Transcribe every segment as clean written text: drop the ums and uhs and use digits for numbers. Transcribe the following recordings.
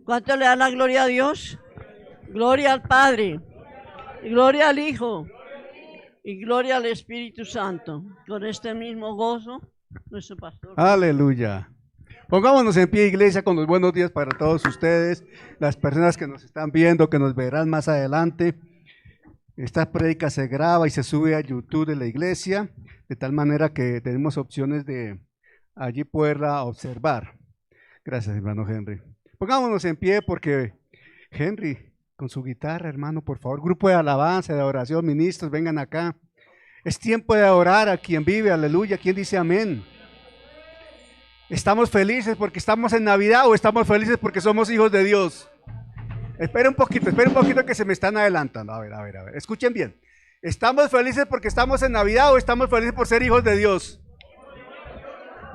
¿Cuánto le dan la gloria a Dios? Gloria al Padre, gloria al Hijo y gloria al Espíritu Santo. Con este mismo gozo, nuestro pastor. Aleluya. Pongámonos en pie, iglesia, con los buenos días para todos ustedes, las personas que nos están viendo, que nos verán más adelante. Esta prédica se graba y se sube a YouTube de la iglesia, de tal manera que tenemos opciones de allí poderla observar. Gracias, hermano Henry. Pongámonos en pie porque Henry, con su guitarra, hermano, por favor, grupo de alabanza, de adoración, ministros, vengan acá. Es tiempo de adorar a quien vive, aleluya. ¿Quién dice amén? ¿Estamos felices porque estamos en Navidad o estamos felices porque somos hijos de Dios? Espera un poquito que se me están adelantando. A ver, escuchen bien. ¿Estamos felices porque estamos en Navidad o estamos felices por ser hijos de Dios?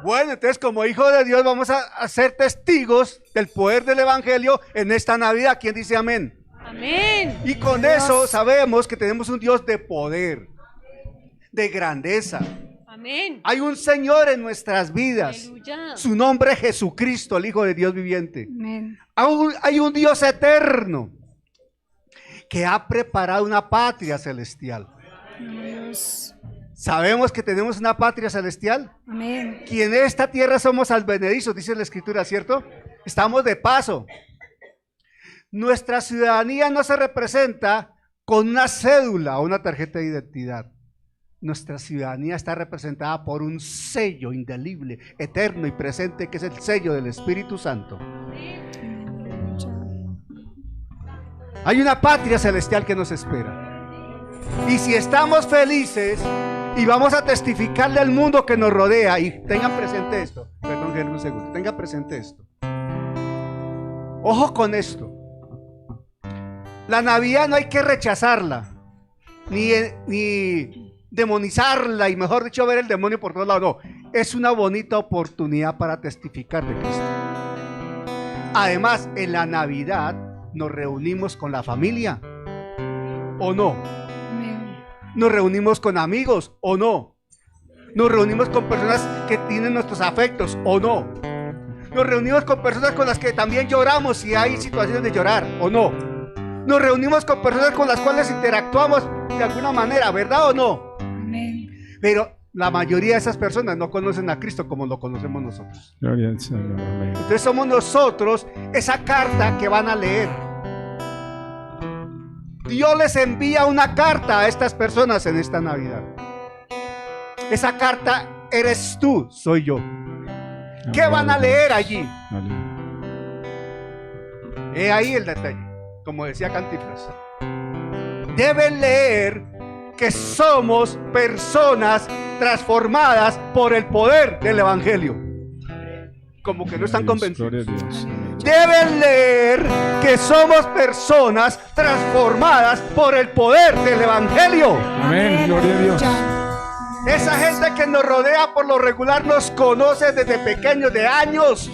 Bueno, entonces como hijos de Dios vamos a ser testigos del poder del Evangelio en esta Navidad. ¿Quién dice amén? Amén. Y con eso sabemos que tenemos un Dios de poder, de grandeza. Amén. Hay un Señor en nuestras vidas. Aleluya. Su nombre es Jesucristo, el Hijo de Dios viviente. Amén. Hay un Dios eterno que ha preparado una patria celestial. Dios. ¿Sabemos que tenemos una patria celestial? Amén. Que en esta tierra somos advenedizos, dice la Escritura, ¿cierto? Estamos de paso. Nuestra ciudadanía no se representa con una cédula o una tarjeta de identidad. Nuestra ciudadanía está representada por un sello indeleble, eterno y presente, que es el sello del Espíritu Santo. Hay una patria celestial que nos espera. Y si estamos felices y vamos a testificarle al mundo que nos rodea, y tengan presente esto, perdón, un segundo, tengan presente esto. Ojo con esto. La Navidad no hay que rechazarla, ni demonizarla, y mejor dicho, ver el demonio por todos lados. No, es una bonita oportunidad para testificar de Cristo. Además, en la Navidad nos reunimos con la familia, ¿o no? Nos reunimos con amigos, ¿o no? Nos reunimos con personas que tienen nuestros afectos, ¿o no? Nos reunimos con personas con las que también lloramos si hay situaciones de llorar, ¿o no? Nos reunimos con personas con las cuales interactuamos de alguna manera, ¿verdad o no? Amén. Pero la mayoría de esas personas no conocen a Cristo como lo conocemos nosotros. Gloria al Señor. Amén. Entonces somos nosotros esa carta que van a leer. Dios les envía una carta a estas personas en esta Navidad. Esa carta eres tú, soy yo. ¿Qué van a leer allí? He ahí el detalle, como decía Cantinflas. Deben leer que somos personas transformadas por el poder del Evangelio. Como que no están convencidos. Deben leer que somos personas transformadas por el poder del Evangelio. Amén, gloria a Dios. Esa gente que nos rodea por lo regular nos conoce desde pequeños, de años,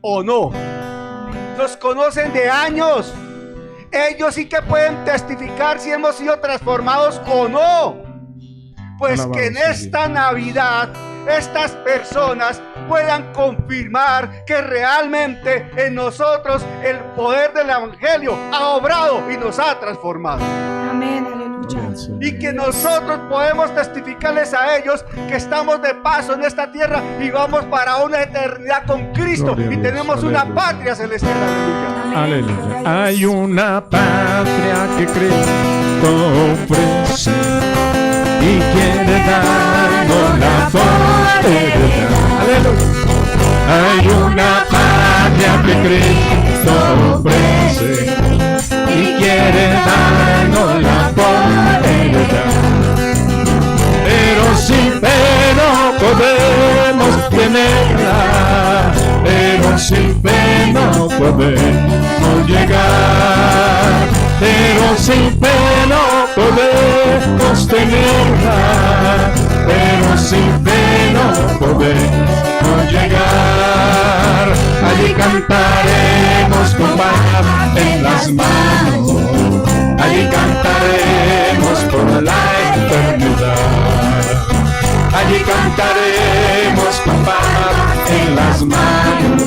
¿o no? Nos conocen de años. Ellos sí que pueden testificar si hemos sido transformados o no. Pues alabanza, que en esta Navidad estas personas puedan confirmar que realmente en nosotros el poder del Evangelio ha obrado y nos ha transformado. Amén, aleluya. Y que nosotros podemos testificarles a ellos que estamos de paso en esta tierra y vamos para una eternidad con Cristo. Y tenemos una patria celestial. Aleluya. Aleluya. Hay una patria que Cristo ofrece y quiere darnos la potestad. Aleluya. Hay una patria que Cristo ofrece y quiere darnos la potestad. Pero sin fe no podemos tenerla, pero sin fe no podemos llegar, pero sin fe no sin fe no podemos llegar. Allí cantaremos con paz en las manos, allí cantaremos por la eternidad. Allí cantaremos con paz en las manos,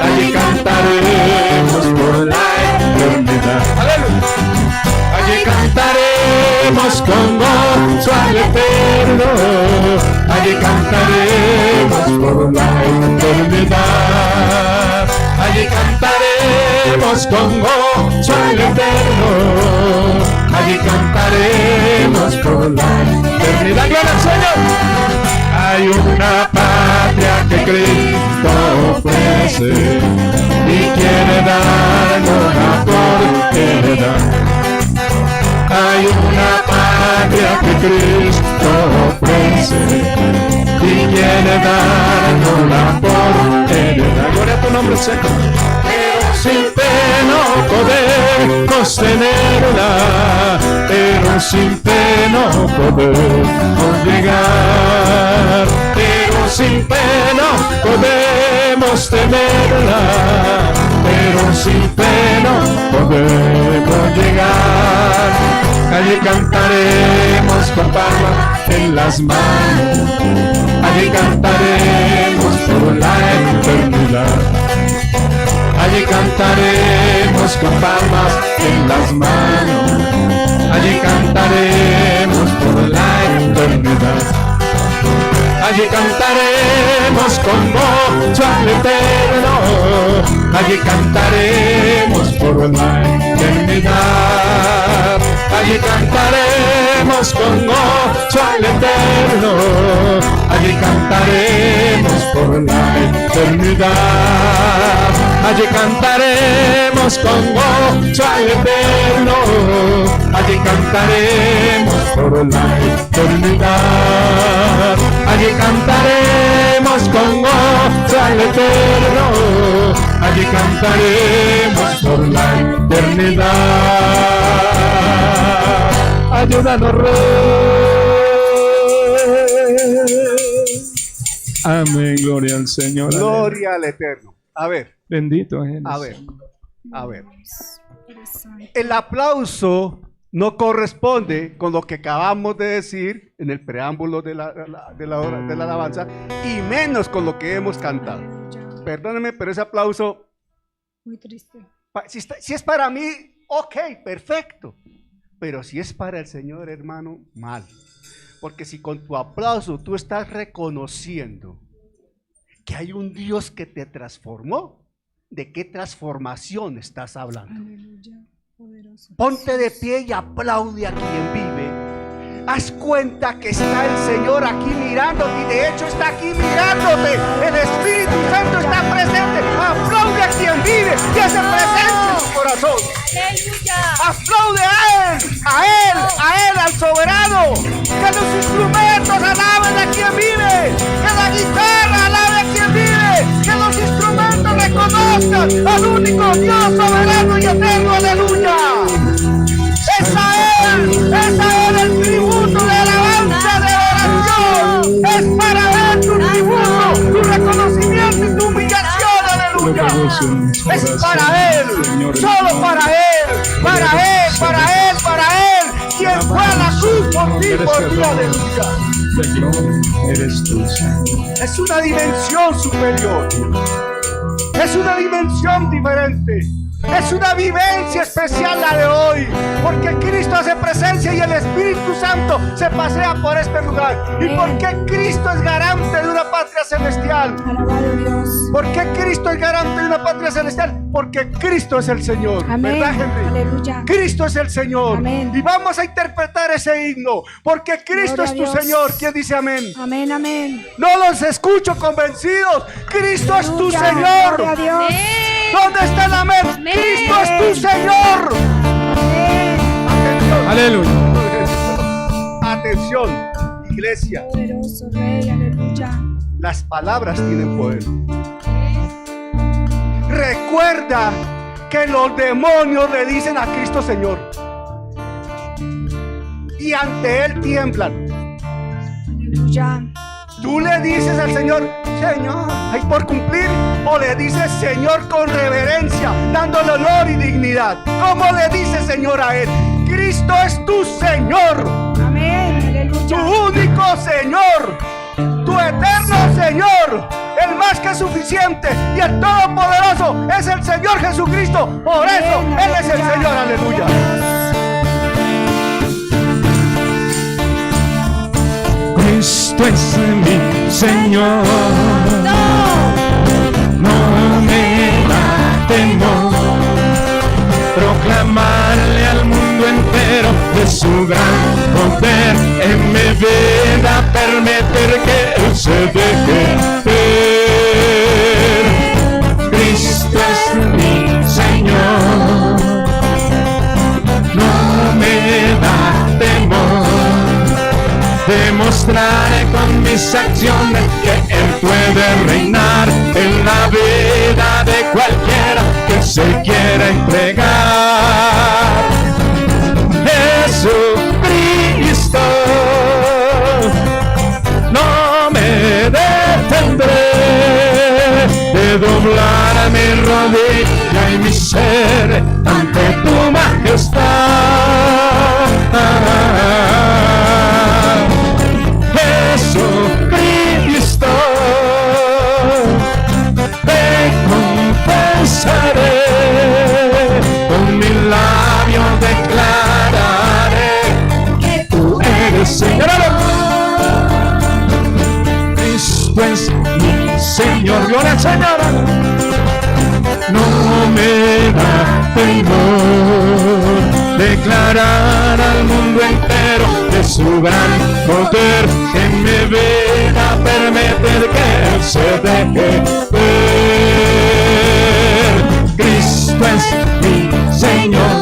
allí cantaremos por la eternidad. ¡Aleluya! Allí cantaremos con gozo al eterno, allí cantaremos por la eternidad. Allí cantaremos con gozo al eterno, allí cantaremos por la eternidad. ¡Gloria al Señor! Hay una patria que Cristo ofrece y quiere darnos por heredad. Hay una patria que Cristo ofrece y quiere darnos por heredad. Gloria a tu nombre, Señor. Pero sin fe no podemos tenerla, pero sin fe no podemos llegar. Pero sin fe no podemos tenerla, pero sin fe no podemos llegar. Allí cantaremos con palmas en las manos, allí cantaremos por la eternidad. Allí cantaremos con palmas en las manos, allí cantaremos por la eternidad. Allí cantaremos con gozo al eterno, allí cantaremos por la eternidad. Allí cantaremos con gozo al eterno, allí cantaremos por la eternidad. Allí cantaremos con gozo al eterno, allí cantaremos por la eternidad. Allí cantaremos con gozo al eterno, allí cantaremos por la eternidad. Ayúdanos, Rey. Amén, gloria al Señor. Gloria al Eterno. A ver, Bendito es Él. a ver. El aplauso no corresponde con lo que acabamos de decir en el preámbulo de la alabanza, y menos con lo que hemos cantado. Perdónenme, pero ese aplauso, Muy triste. si es para mí, ok, perfecto. Pero si es para el Señor, hermano, mal. Porque si con tu aplauso tú estás reconociendo que hay un Dios que te transformó, ¿de qué transformación estás hablando? Aleluya. Poderoso. Ponte de pie y aplaude a quien vive. Haz cuenta que está el Señor aquí mirándote, y de hecho está aquí mirándote. El Espíritu Santo está presente. Aplaude a quien vive y hace presencia en tu corazón. Aplaude a Él, al soberano. Que los instrumentos alaben a quien vive, que la guitarra alabe a quien vive, que los instrumentos reconozcan al único Dios soberano y eterno. Aleluya. Es a Él el tributo de alabanza, de oración. Es para Él tu tributo, tu reconocimiento y tu humillación. Aleluya. Es para Él, solo para Él, para Él, para Él, para Él. Quien fue a la cruz por ti, por ti. Aleluya. Eres tú, Señor. Es una dimensión superior. Es una dimensión diferente. Es una vivencia especial la de hoy, porque Cristo hace presencia y el Espíritu Santo se pasea por este lugar. ¿Y por qué Cristo es garante de una patria celestial? Alabado Dios. ¿Por qué Cristo es garante de una patria celestial? Porque Cristo es el Señor. Amén. ¿Verdad, Henry? Aleluya. Cristo es el Señor. Amén. Y vamos a interpretar ese himno, porque Cristo Gloria es a tu Dios. Señor. ¿Quién dice amén? Amén, amén. No los escucho convencidos. Cristo es tu Aleluya. Señor. Gloria a Dios. ¿Dónde está el amén? Amén. Cristo es tu Señor. Amén. Atención. Aleluya. Atención, iglesia. Poderoso Rey, aleluya. Las palabras tienen poder. Recuerda que los demonios le dicen a Cristo Señor, y ante Él tiemblan. Aleluya. Tú le dices al Señor, Señor, hay por cumplir, o le dices Señor con reverencia, dándole honor y dignidad. ¿Cómo le dices Señor a Él? Cristo es tu Señor, Amén. tu Aleluya. único Señor, tu eterno Señor, el más que suficiente y el todopoderoso es el Señor Jesucristo. Por eso Él es el Señor. Aleluya. Cristo es mi Señor, no me da temor proclamarle al mundo entero de su gran poder. En mi vida permitir que Él se deje ver. Cristo es mi Señor, no me da temor. Demostraré con mis acciones que Él puede reinar en la vida de cualquiera que se quiera entregar. Jesucristo, no me detendré de doblar mi rodilla y mi ser ante tu majestad. Jesucristo, te confesaré, con mi labio declararé que tú eres Señor. Cristo es mi Señor, gloria al Señor. No me da temor declarar al mundo entero de su gran poder. En mi vida permitir que Él se deje ver. Cristo es mi Señor,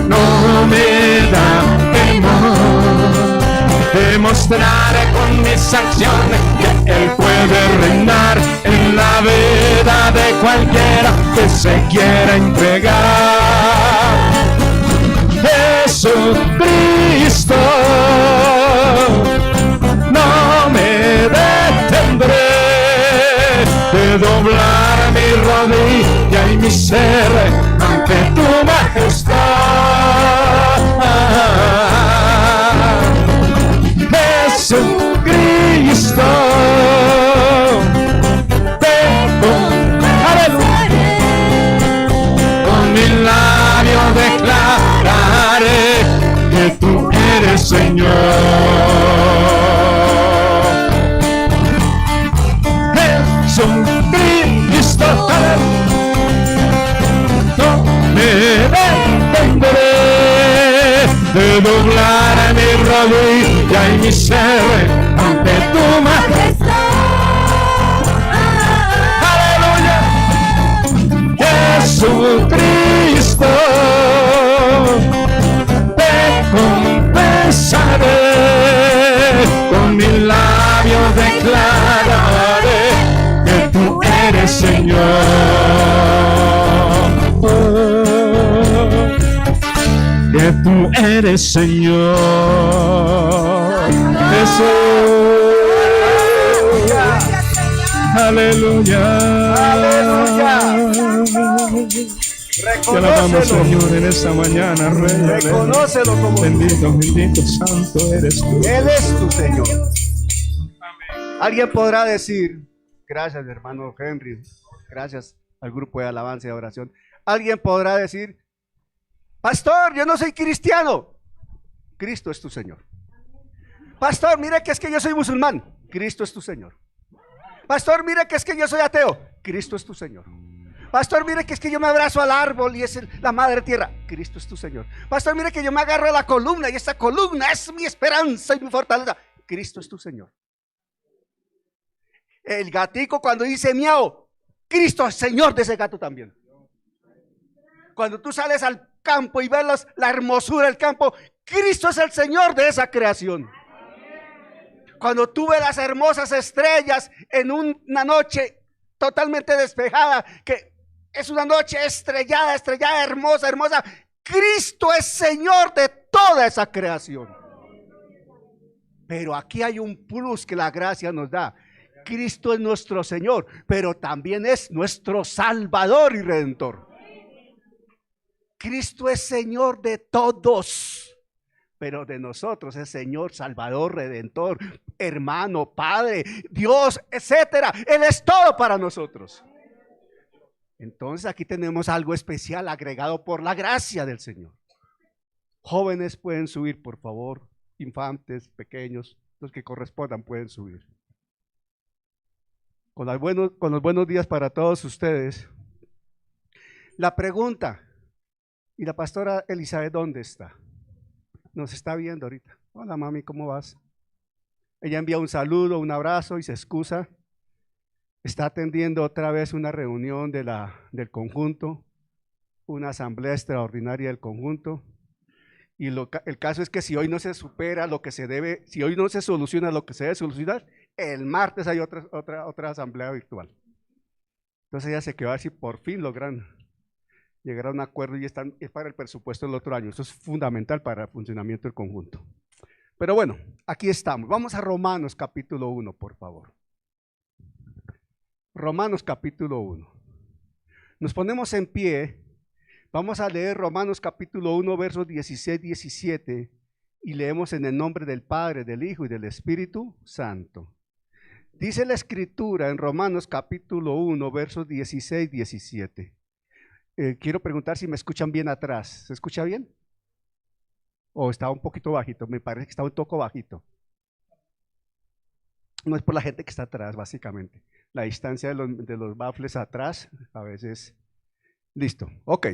no me da temor. Demostraré con mis acciones que Él puede reinar en la vida de cualquiera que se quiera entregar. Jesucristo, no me detendré de doblar mi rodilla y mi ser ante tu majestad. Jesucristo, te confesaré, con mi labio declararé que tú eres Señor. Jesucristo, no me detendré de doblar mi rodilla y mi ser ante tu majestad. Aleluya. Jesucristo, te confesaré, con mi labio declararé que tú eres Señor. Que tú eres Señor. Jesús. Aleluya. Te alabamos, Señor, en esta mañana, Rey. Reconócelo como Bendito, bendito, santo eres tú. Él es tu Señor. Alguien podrá decir, gracias hermano Henry, gracias al grupo de alabanza y oración. Alguien podrá decir, pastor, yo no soy cristiano. Cristo es tu Señor. Pastor, mire que es que yo soy musulmán. Cristo es tu Señor. Pastor, mire que es que yo soy ateo. Cristo es tu Señor. Pastor, mire que es que yo me abrazo al árbol y es la madre tierra. Cristo es tu Señor. Pastor, mire que yo me agarro a la columna y esta columna es mi esperanza y mi fortaleza. Cristo es tu Señor. El gatico cuando dice miau, Cristo es Señor de ese gato también. Cuando tú sales al campo y ves la hermosura del campo, Cristo es el Señor de esa creación. Cuando tú ves las hermosas estrellas en una noche totalmente despejada, que es una noche estrellada, hermosa, hermosa, Cristo es Señor de toda esa creación. Pero aquí hay un plus que la gracia nos da. Cristo es nuestro Señor, pero también es nuestro Salvador y Redentor. Cristo es Señor de todos, pero de nosotros es Señor, Salvador, Redentor, hermano, Padre, Dios, etcétera. Él es todo para nosotros. Entonces aquí tenemos algo especial agregado por la gracia del Señor. Jóvenes pueden subir, por favor. Infantes, pequeños, los que correspondan pueden subir. Con los buenos días para todos ustedes. La pregunta, ¿y la pastora Elizabeth dónde está? Nos está viendo ahorita. Hola mami, ¿cómo vas? Ella envía un saludo, un abrazo y se excusa. Está atendiendo otra vez una reunión del conjunto, una asamblea extraordinaria del conjunto. Y el caso es que si hoy no se supera lo que se debe, si hoy no se soluciona lo que se debe solucionar, el martes hay otra asamblea virtual. Entonces ella se quedó así, por fin logran llegar a un acuerdo y es para el presupuesto del otro año. Eso es fundamental para el funcionamiento del conjunto. Pero bueno, aquí estamos. Vamos a Romanos capítulo 1, por favor. Romanos capítulo 1. Nos ponemos en pie. Vamos a leer Romanos capítulo 1, versos 16-17 y leemos en el nombre del Padre, del Hijo y del Espíritu Santo. Dice la Escritura en Romanos capítulo 1, versos 16-17. Quiero preguntar si me escuchan bien atrás. ¿Se escucha bien? ¿O está un poquito bajito? Me parece que está un poco bajito. No es por la gente que está atrás, básicamente. La distancia de los baffles atrás a veces... Listo, ok.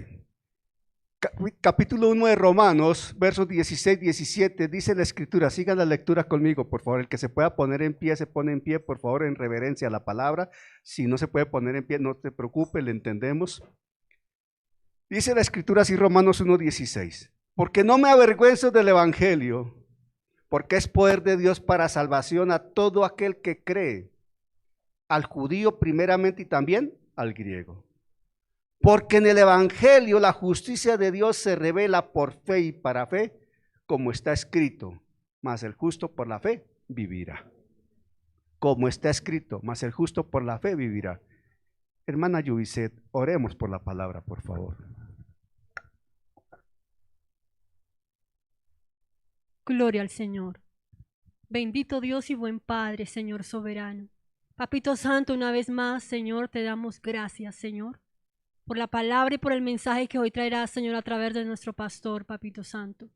Capítulo 1 de Romanos, versos 16-17, dice la Escritura, sigan la lectura conmigo, por favor. El que se pueda poner en pie, se pone en pie, por favor, en reverencia a la palabra. Si no se puede poner en pie, no te preocupes, le entendemos. Dice la Escritura así, Romanos 1:16, porque no me avergüenzo del Evangelio, porque es poder de Dios para salvación a todo aquel que cree, al judío primeramente y también al griego. Porque en el Evangelio la justicia de Dios se revela por fe y para fe, como está escrito, mas el justo por la fe vivirá. Como está escrito, mas el justo por la fe vivirá. Hermana Yubicet, oremos por la palabra, por favor. Gloria al Señor. Bendito Dios y buen Padre, Señor soberano. Papito Santo, una vez más, Señor, te damos gracias, Señor, por la palabra y por el mensaje que hoy traerás, Señor, a través de nuestro pastor, Papito Santo.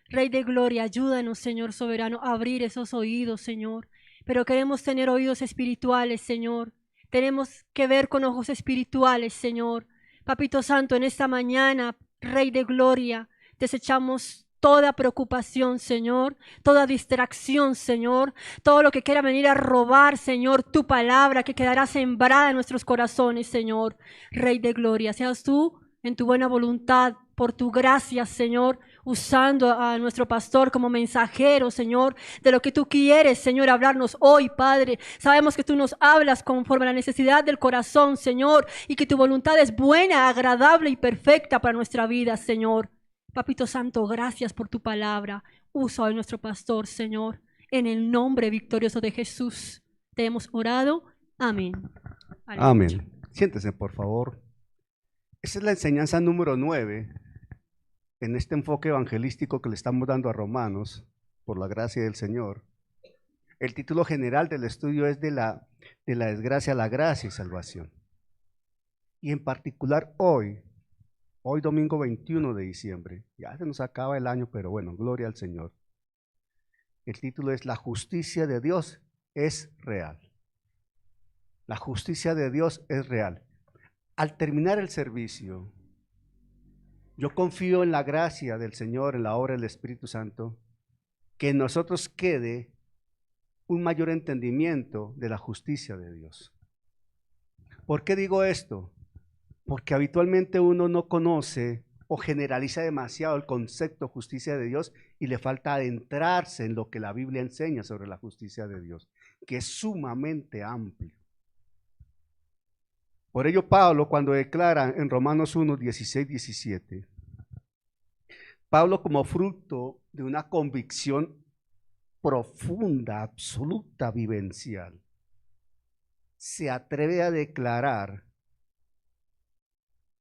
Rey de gloria, ayúdanos, Señor soberano, a abrir esos oídos, Señor. Pero queremos tener oídos espirituales, Señor. Tenemos que ver con ojos espirituales, Señor. Papito Santo, en esta mañana, Rey de gloria, desechamos toda preocupación, Señor, toda distracción, Señor, todo lo que quiera venir a robar, Señor, tu palabra que quedará sembrada en nuestros corazones, Señor. Rey de gloria, seas tú en tu buena voluntad, por tu gracia, Señor, usando a nuestro pastor como mensajero, Señor, de lo que tú quieres, Señor, hablarnos hoy, Padre. Sabemos que tú nos hablas conforme a la necesidad del corazón, Señor, y que tu voluntad es buena, agradable y perfecta para nuestra vida, Señor. Papito Santo, gracias por tu palabra. Usa hoy nuestro pastor, Señor, en el nombre victorioso de Jesús. Te hemos orado. Amén. Amén. Siéntese, por favor. Esa es la enseñanza número 9 en este enfoque evangelístico que le estamos dando a Romanos, por la gracia del Señor. El título general del estudio es de la desgracia a la gracia y salvación. Y en particular hoy domingo 21 de diciembre, ya se nos acaba el año, pero bueno, gloria al Señor. El título es La justicia de Dios es real. La justicia de Dios es real. Al terminar el servicio, yo confío en la gracia del Señor, en la obra del Espíritu Santo, que en nosotros quede un mayor entendimiento de la justicia de Dios. ¿Por qué digo esto? Porque habitualmente uno no conoce o generaliza demasiado el concepto justicia de Dios y le falta adentrarse en lo que la Biblia enseña sobre la justicia de Dios, que es sumamente amplio. Por ello Pablo, cuando declara en Romanos 1, 16, 17, Pablo, como fruto de una convicción profunda, absoluta, vivencial, se atreve a declarar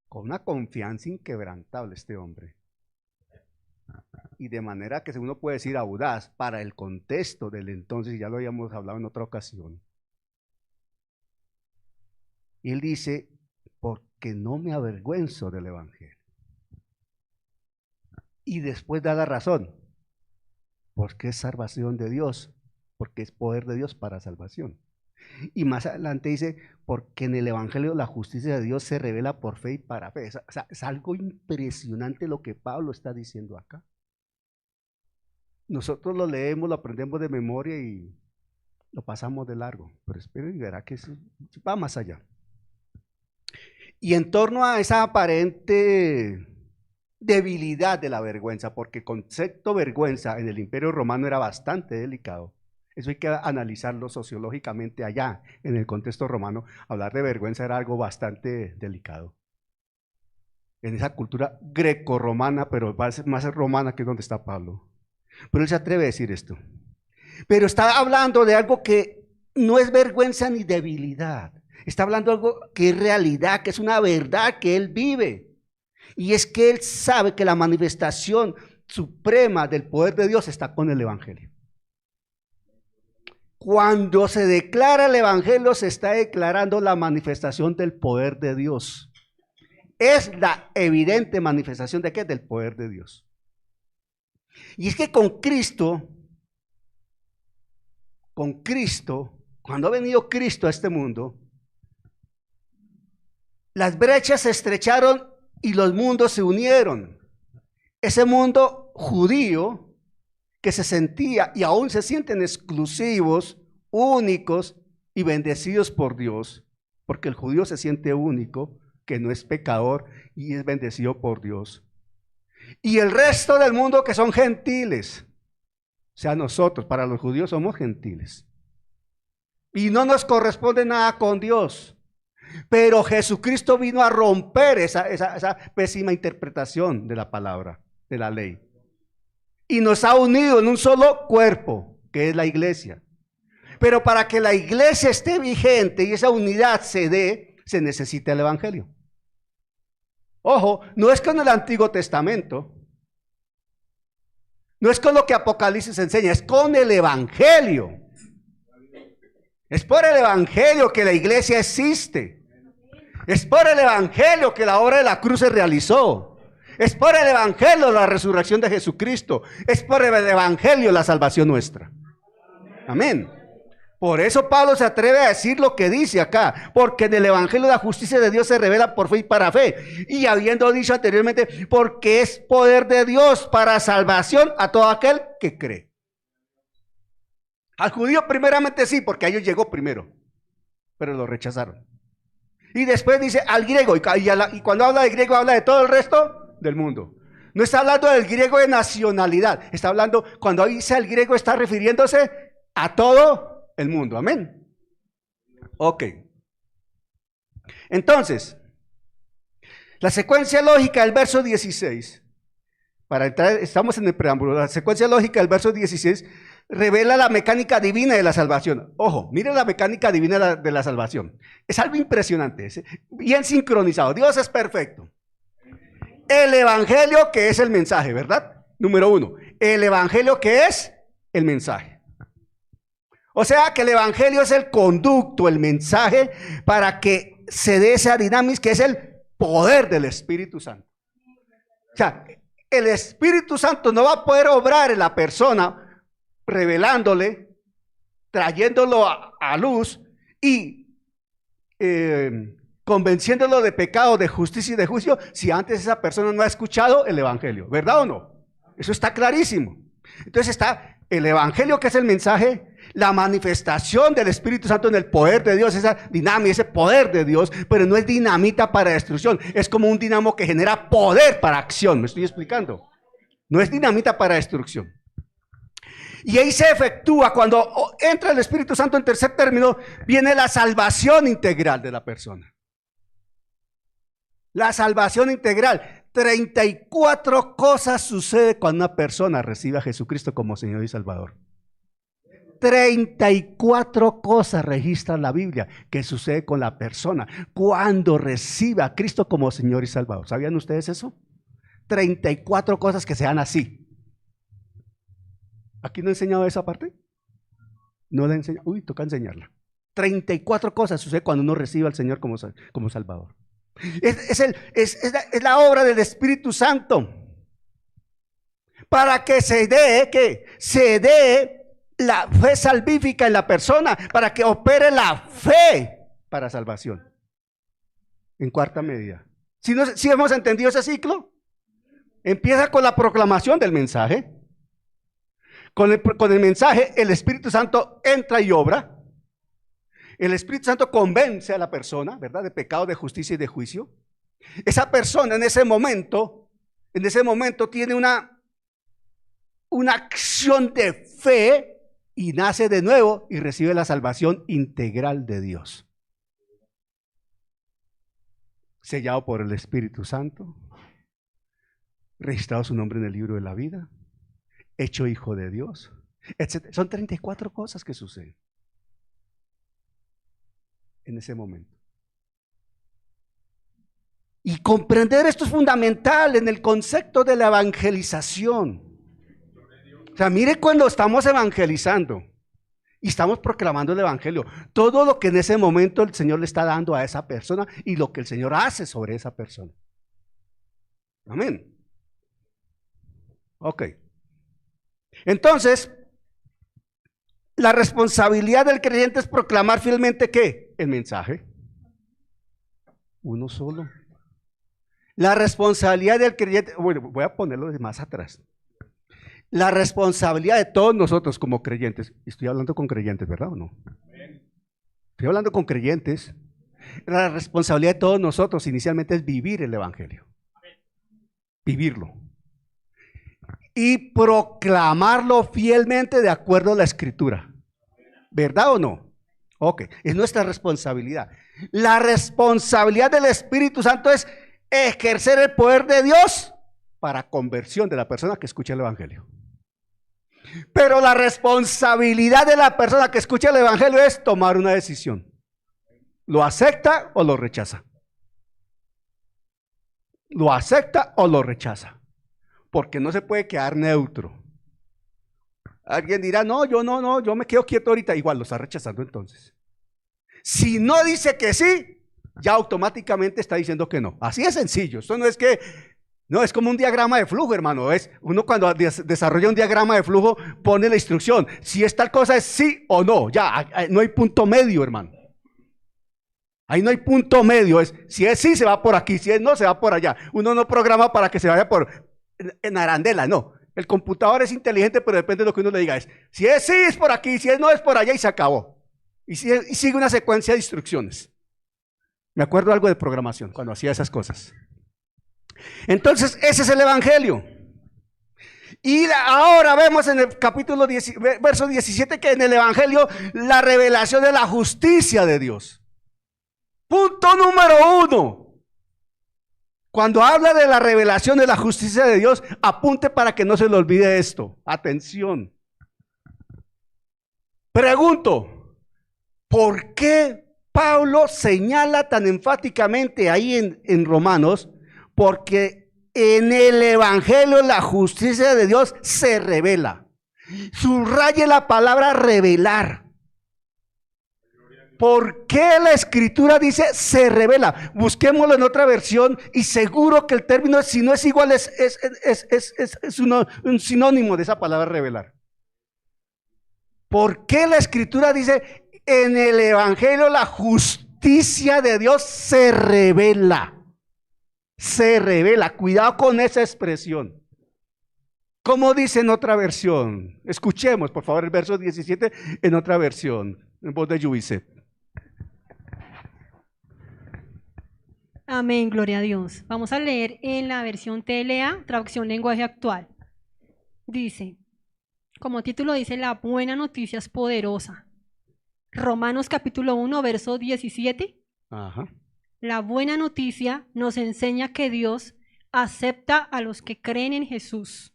con una confianza inquebrantable este hombre. Y de manera que uno puede decir audaz para el contexto del entonces, y ya lo habíamos hablado en otra ocasión. Y él dice, porque no me avergüenzo del evangelio. Y después da la razón, porque es salvación de Dios, porque es poder de Dios para salvación. Y más adelante dice, porque en el evangelio la justicia de Dios se revela por fe y para fe. O sea, es algo impresionante lo que Pablo está diciendo acá. Nosotros lo leemos, lo aprendemos de memoria y lo pasamos de largo, pero espero y verá que eso va más allá. Y en torno a esa aparente debilidad de la vergüenza, porque el concepto vergüenza en el Imperio Romano era bastante delicado. Eso hay que analizarlo sociológicamente allá, en el contexto romano. Hablar de vergüenza era algo bastante delicado. En esa cultura greco-romana, pero más romana, que es donde está Pablo. Pero él se atreve a decir esto. Pero está hablando de algo que no es vergüenza ni debilidad. Está hablando de algo que es realidad, que es una verdad que él vive. Y es que él sabe que la manifestación suprema del poder de Dios está con el evangelio. Cuando se declara el evangelio, se está declarando la manifestación del poder de Dios. Es la evidente manifestación de ¿qué? Del poder de Dios. Y es que con Cristo, cuando ha venido Cristo a este mundo, las brechas se estrecharon y los mundos se unieron. Ese mundo judío que se sentía y aún se sienten exclusivos, únicos y bendecidos por Dios, porque el judío se siente único, que no es pecador y es bendecido por Dios. Y el resto del mundo que son gentiles, o sea, nosotros, para los judíos somos gentiles. Y no nos corresponde nada con Dios. Pero Jesucristo vino a romper esa pésima interpretación de la palabra, de la ley. Y nos ha unido en un solo cuerpo, que es la iglesia. Pero para que la iglesia esté vigente y esa unidad se dé, se necesita el evangelio. Ojo, no es con el Antiguo Testamento, no es con lo que Apocalipsis enseña, es con el evangelio. Es por el evangelio que la iglesia existe. Es por el evangelio que la obra de la cruz se realizó. Es por el evangelio la resurrección de Jesucristo. Es por el evangelio la salvación nuestra. Amén. Por eso Pablo se atreve a decir lo que dice acá, porque en el evangelio la justicia de Dios se revela por fe y para fe. Y habiendo dicho anteriormente, porque es poder de Dios para salvación a todo aquel que cree. Al judío primeramente sí, porque a ellos llegó primero, pero lo rechazaron. Y después dice al griego, y cuando habla de griego habla de todo el resto del mundo. No está hablando del griego de nacionalidad, está hablando, cuando dice el griego está refiriéndose a todo el mundo, amén. Ok. Entonces, la secuencia lógica del verso 16, para entrar, estamos en el preámbulo, la secuencia lógica del verso 16 revela la mecánica divina de la salvación. Ojo, miren la mecánica divina de la salvación. Es algo impresionante, es bien sincronizado. Dios es perfecto. El evangelio que es el mensaje, ¿verdad? Número uno, el evangelio que es el mensaje. O sea que el evangelio es el conducto, el mensaje para que se dé esa dinámica que es el poder del Espíritu Santo. O sea, el Espíritu Santo no va a poder obrar en la persona revelándole, trayéndolo a luz y convenciéndolo de pecado, de justicia y de juicio, si antes esa persona no ha escuchado el evangelio, ¿verdad o no? Eso está clarísimo. Entonces está el evangelio que es el mensaje, la manifestación del Espíritu Santo en el poder de Dios, esa dinámica, ese poder de Dios, pero no es dinamita para destrucción, es como un dinamo que genera poder para acción, ¿me estoy explicando? No es dinamita para destrucción. Y ahí se efectúa, cuando entra el Espíritu Santo en tercer término, viene la salvación integral de la persona. La salvación integral. 34 cosas sucede cuando una persona recibe a Jesucristo como Señor y Salvador. 34 cosas registra la Biblia que sucede con la persona cuando recibe a Cristo como Señor y Salvador. ¿Sabían ustedes eso? 34 cosas que sean así. ¿Aquí no he enseñado esa parte? No la he enseñado. Uy, toca enseñarla. 34 cosas sucede cuando uno recibe al Señor como Salvador. Es la obra del Espíritu Santo para que se dé la fe salvífica en la persona, para que opere la fe para salvación. En cuarta medida. ¿Sí hemos entendido ese ciclo? Empieza con la proclamación del mensaje. Con el mensaje el Espíritu Santo entra y obra. El Espíritu Santo convence a la persona, ¿verdad? De pecado, de justicia y de juicio. Esa persona en ese momento tiene una acción de fe y nace de nuevo y recibe la salvación integral de Dios. Sellado por el Espíritu Santo, registrado su nombre en el libro de la vida, hecho hijo de Dios, etc. Son 34 cosas que suceden en ese momento. Y comprender esto es fundamental en el concepto de la evangelización. O sea, mire cuando estamos evangelizando y estamos proclamando el evangelio, todo lo que en ese momento el Señor le está dando a esa persona y lo que el Señor hace sobre esa persona. Amén. Ok. Entonces, la responsabilidad del creyente es proclamar fielmente ¿qué? El mensaje. Uno solo. La responsabilidad del creyente, bueno, voy a ponerlo de más atrás. La responsabilidad de todos nosotros como creyentes, estoy hablando con creyentes, ¿verdad o no? Estoy hablando con creyentes. La responsabilidad de todos nosotros inicialmente es vivir el evangelio. Vivirlo. Y proclamarlo fielmente de acuerdo a la Escritura. ¿Verdad o no? Ok, es nuestra responsabilidad. La responsabilidad del Espíritu Santo es ejercer el poder de Dios para conversión de la persona que escucha el evangelio. Pero la responsabilidad de la persona que escucha el evangelio es tomar una decisión. ¿Lo acepta o lo rechaza? ¿Lo acepta o lo rechaza? Porque no se puede quedar neutro. Alguien dirá, no, yo me quedo quieto ahorita. Igual lo está rechazando entonces. Si no dice que sí, ya automáticamente está diciendo que no. Así de sencillo. Esto no es como un diagrama de flujo, hermano. Uno cuando desarrolla un diagrama de flujo pone la instrucción. Si es tal cosa es sí o no. Ya, no hay punto medio, hermano. Ahí no hay punto medio. Si es sí, se va por aquí. Si es no, se va por allá. Uno no programa para que se vaya en arandela, no. El computador es inteligente, pero depende de lo que uno le diga. Si es sí, es por aquí. Si es no, es por allá y se acabó. Y sigue una secuencia de instrucciones. Me acuerdo algo de programación cuando hacía esas cosas. Entonces, ese es el evangelio. Y ahora vemos en el capítulo 10, verso 17 que en el evangelio la revelación de la justicia de Dios. Punto número 1. Cuando habla de la revelación de la justicia de Dios, apunte para que no se le olvide esto. Atención. Pregunto, ¿por qué Pablo señala tan enfáticamente ahí en Romanos? Porque en el evangelio la justicia de Dios se revela. Subraye la palabra revelar. ¿Por qué la Escritura dice se revela? Busquémoslo en otra versión y seguro que el término, si no es igual, es un sinónimo de esa palabra revelar. ¿Por qué la Escritura dice en el evangelio la justicia de Dios se revela? Se revela. Cuidado con esa expresión. ¿Cómo dice en otra versión? Escuchemos, por favor, el verso 17 en otra versión, en voz de Yubiset. Amén, gloria a Dios. Vamos a leer en la versión TLA, traducción lenguaje actual. Dice, como título dice, la buena noticia es poderosa. Romanos capítulo 1, verso 17. Ajá. La buena noticia nos enseña que Dios acepta a los que creen en Jesús.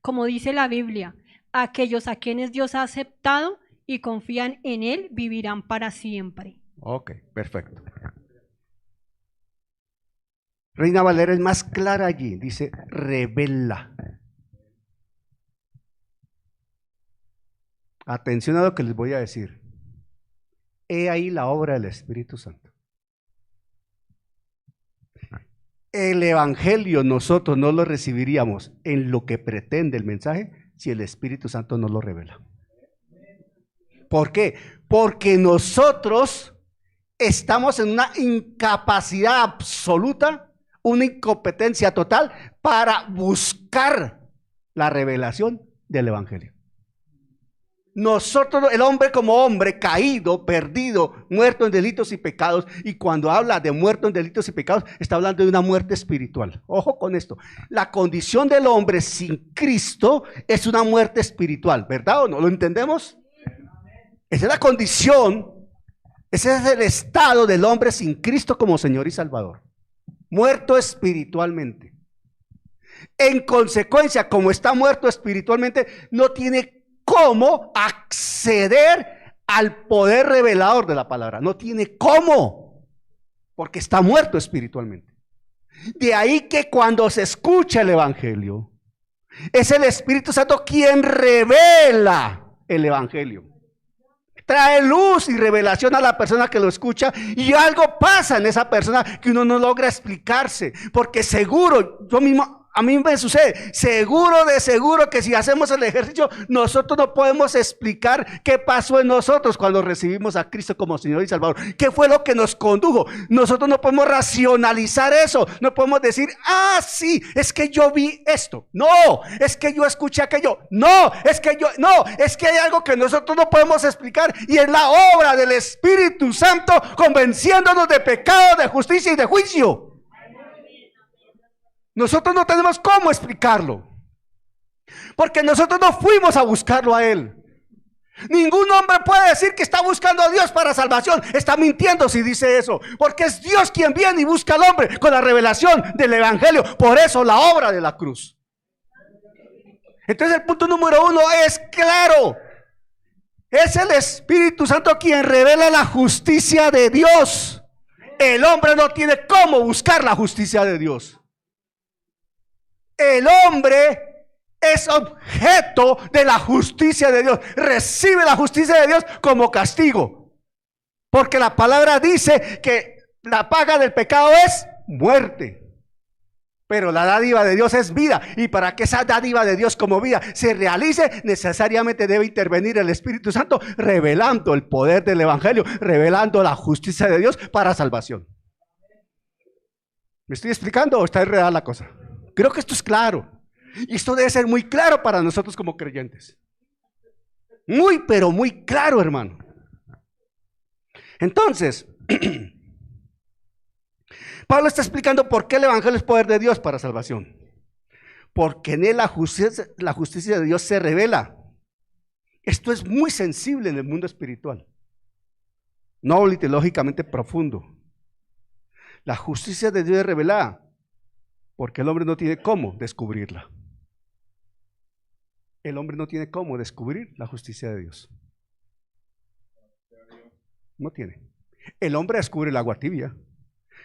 Como dice la Biblia, Aquellos a quienes Dios ha aceptado y confían en Él vivirán para siempre. Ok, perfecto. Reina Valera es más clara allí, dice revela. Atención a lo que les voy a decir. He ahí la obra del Espíritu Santo. El Evangelio nosotros no lo recibiríamos en lo que pretende el mensaje si el Espíritu Santo no lo revela. ¿Por qué? Porque nosotros estamos en una incapacidad absoluta, una incompetencia total para buscar la revelación del Evangelio. Nosotros, el hombre como hombre caído, perdido, muerto en delitos y pecados, y cuando habla de muerto en delitos y pecados, está hablando de una muerte espiritual. Ojo con esto, la condición del hombre sin Cristo es una muerte espiritual, ¿verdad o no? ¿Lo entendemos? Esa es la condición, ese es el estado del hombre sin Cristo como Señor y Salvador, muerto espiritualmente. En consecuencia, como está muerto espiritualmente, no tiene cómo acceder al poder revelador de la palabra. No tiene cómo, porque está muerto espiritualmente. De ahí que cuando se escucha el Evangelio, es el Espíritu Santo quien revela el Evangelio. Trae luz y revelación a la persona que lo escucha, y algo pasa en esa persona que uno no logra explicarse, porque seguro, yo mismo, a mí me sucede, seguro de seguro que si hacemos el ejercicio, nosotros no podemos explicar qué pasó en nosotros cuando recibimos a Cristo como Señor y Salvador. ¿Qué fue lo que nos condujo? Nosotros no podemos racionalizar eso, no podemos decir, ah, sí, es que yo vi esto. No, es que yo escuché aquello. No, es que hay algo que nosotros no podemos explicar, y es la obra del Espíritu Santo convenciéndonos de pecado, de justicia y de juicio. Nosotros no tenemos cómo explicarlo, porque nosotros no fuimos a buscarlo a Él. Ningún hombre puede decir que está buscando a Dios para salvación. Está mintiendo si dice eso, porque es Dios quien viene y busca al hombre con la revelación del Evangelio. Por eso la obra de la cruz. Entonces el punto número 1 es claro. Es el Espíritu Santo quien revela la justicia de Dios. El hombre no tiene cómo buscar la justicia de Dios. El hombre es objeto de la justicia de Dios. Recibe la justicia de Dios como castigo. Porque la palabra dice que la paga del pecado es muerte. Pero la dádiva de Dios es vida. Y para que esa dádiva de Dios como vida se realice, necesariamente debe intervenir el Espíritu Santo, revelando el poder del Evangelio, revelando la justicia de Dios para salvación. ¿Me estoy explicando o está enredada la cosa? Creo que esto es claro. Y esto debe ser muy claro para nosotros como creyentes. Muy, pero muy claro, hermano. Entonces, Pablo está explicando por qué el Evangelio es poder de Dios para salvación. Porque en él la justicia de Dios se revela. Esto es muy sensible en el mundo espiritual. Noble y teológicamente profundo. La justicia de Dios es revelada porque el hombre no tiene cómo descubrirla. El hombre no tiene cómo descubrir la justicia de Dios. No tiene. El hombre descubre el agua tibia.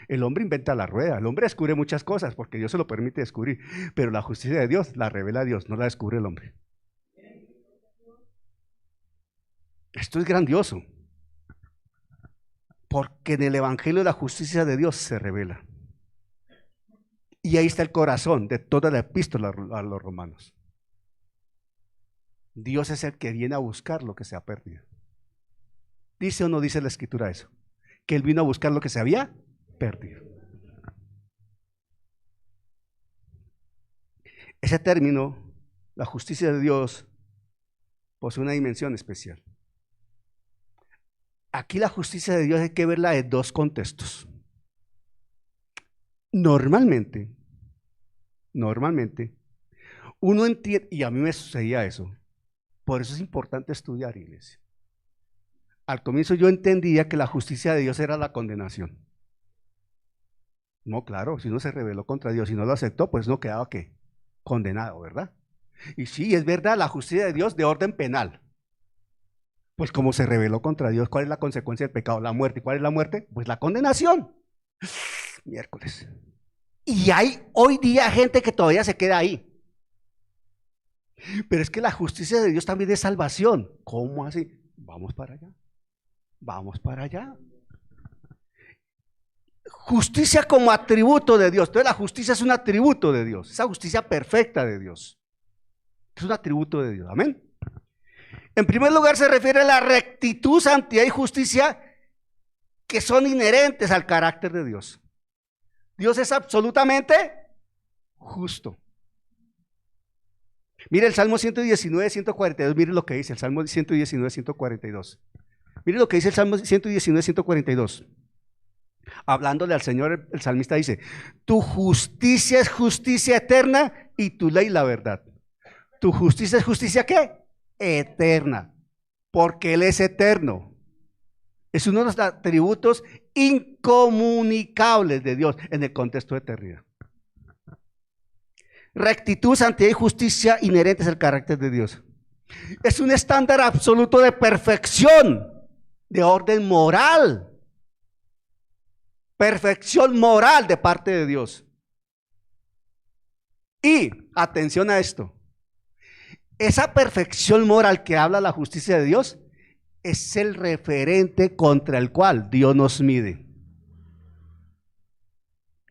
El hombre inventa la rueda. El hombre descubre muchas cosas porque Dios se lo permite descubrir. Pero la justicia de Dios la revela Dios, no la descubre el hombre. Esto es grandioso. Porque en el Evangelio la justicia de Dios se revela. Y ahí está el corazón de toda la epístola a los romanos. Dios es el que viene a buscar lo que se ha perdido. ¿Dice o no dice la Escritura eso? Que Él vino a buscar lo que se había perdido. Ese término, la justicia de Dios, posee una dimensión especial. Aquí la justicia de Dios hay que verla en dos contextos. Normalmente, uno entiende, y a mí me sucedía eso, por eso es importante estudiar, iglesia. Al comienzo yo entendía que la justicia de Dios era la condenación. No, claro, si uno se rebeló contra Dios y no lo aceptó, pues no quedaba ¿qué? Condenado, ¿verdad? Y sí, es verdad, la justicia de Dios de orden penal. Pues como se rebeló contra Dios, ¿cuál es la consecuencia del pecado? La muerte. ¿Y cuál es la muerte? Pues la condenación. Miércoles. Y hay hoy día gente que todavía se queda ahí. Pero es que la justicia de Dios también es salvación. ¿Cómo así? Vamos para allá. Vamos para allá. Justicia como atributo de Dios. Entonces la justicia es un atributo de Dios. Esa justicia perfecta de Dios. Es un atributo de Dios. Amén. En primer lugar se refiere a la rectitud, santidad y justicia que son inherentes al carácter de Dios. Dios es absolutamente justo. Mire el Salmo 119, 142, mire lo que dice el Salmo 119, 142. Mire lo que dice el Salmo 119, 142. Hablándole al Señor, el salmista dice, tu justicia es justicia eterna y tu ley la verdad. Tu justicia es justicia ¿qué? Eterna, porque Él es eterno. Es uno de los atributos incomunicables de Dios en el contexto de eternidad. Rectitud, santidad y justicia inherentes al carácter de Dios. Es un estándar absoluto de perfección, de orden moral. Perfección moral de parte de Dios. Y, atención a esto, esa perfección moral que habla la justicia de Dios es el referente contra el cual Dios nos mide.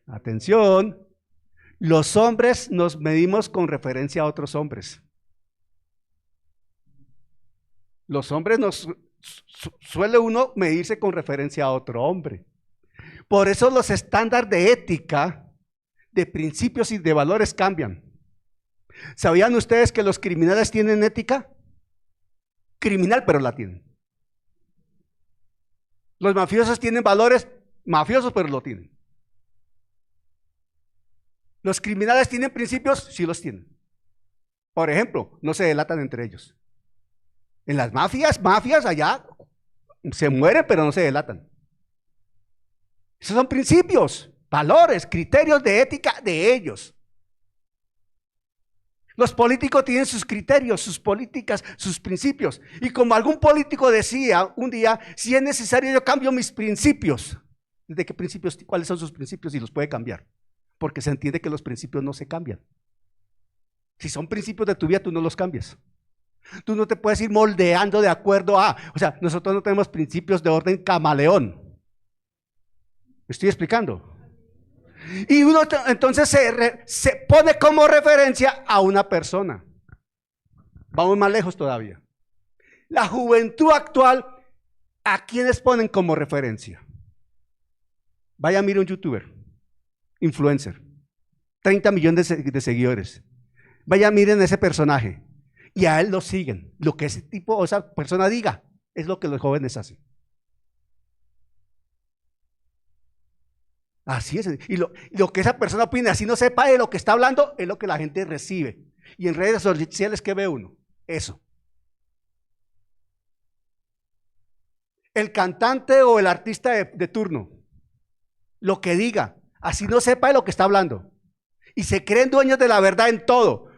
Atención, los hombres nos medimos con referencia a otros hombres. Los hombres suele uno medirse con referencia a otro hombre. Por eso los estándares de ética, de principios y de valores cambian. ¿Sabían ustedes que los criminales tienen ética? Criminal, pero la tienen. Los mafiosos tienen valores mafiosos, pero lo tienen. Los criminales tienen principios, sí los tienen. Por ejemplo, no se delatan entre ellos. En las mafias allá se mueren, pero no se delatan. Esos son principios, valores, criterios de ética de ellos. Los políticos tienen sus criterios, sus políticas, sus principios. Y como algún político decía un día, si es necesario yo cambio mis principios. ¿De qué principios? ¿Cuáles son sus principios? Y los puede cambiar. Porque se entiende que los principios no se cambian. Si son principios de tu vida, tú no los cambias. Tú no te puedes ir moldeando de acuerdo a... O sea, nosotros no tenemos principios de orden camaleón. ¿Me estoy explicando? Y uno entonces se pone como referencia a una persona. Vamos más lejos todavía. La juventud actual, ¿a quiénes ponen como referencia? Vaya, mire un youtuber, influencer, 30 millones de seguidores. Vaya, miren ese personaje y a él lo siguen. Lo que ese tipo o esa persona diga es lo que los jóvenes hacen. Así es. Y lo que esa persona opina, así no sepa de lo que está hablando, es lo que la gente recibe. Y en redes sociales, ¿qué ve uno? Eso. El cantante o el artista de turno, lo que diga, así no sepa de lo que está hablando. Y se creen dueños de la verdad en todo.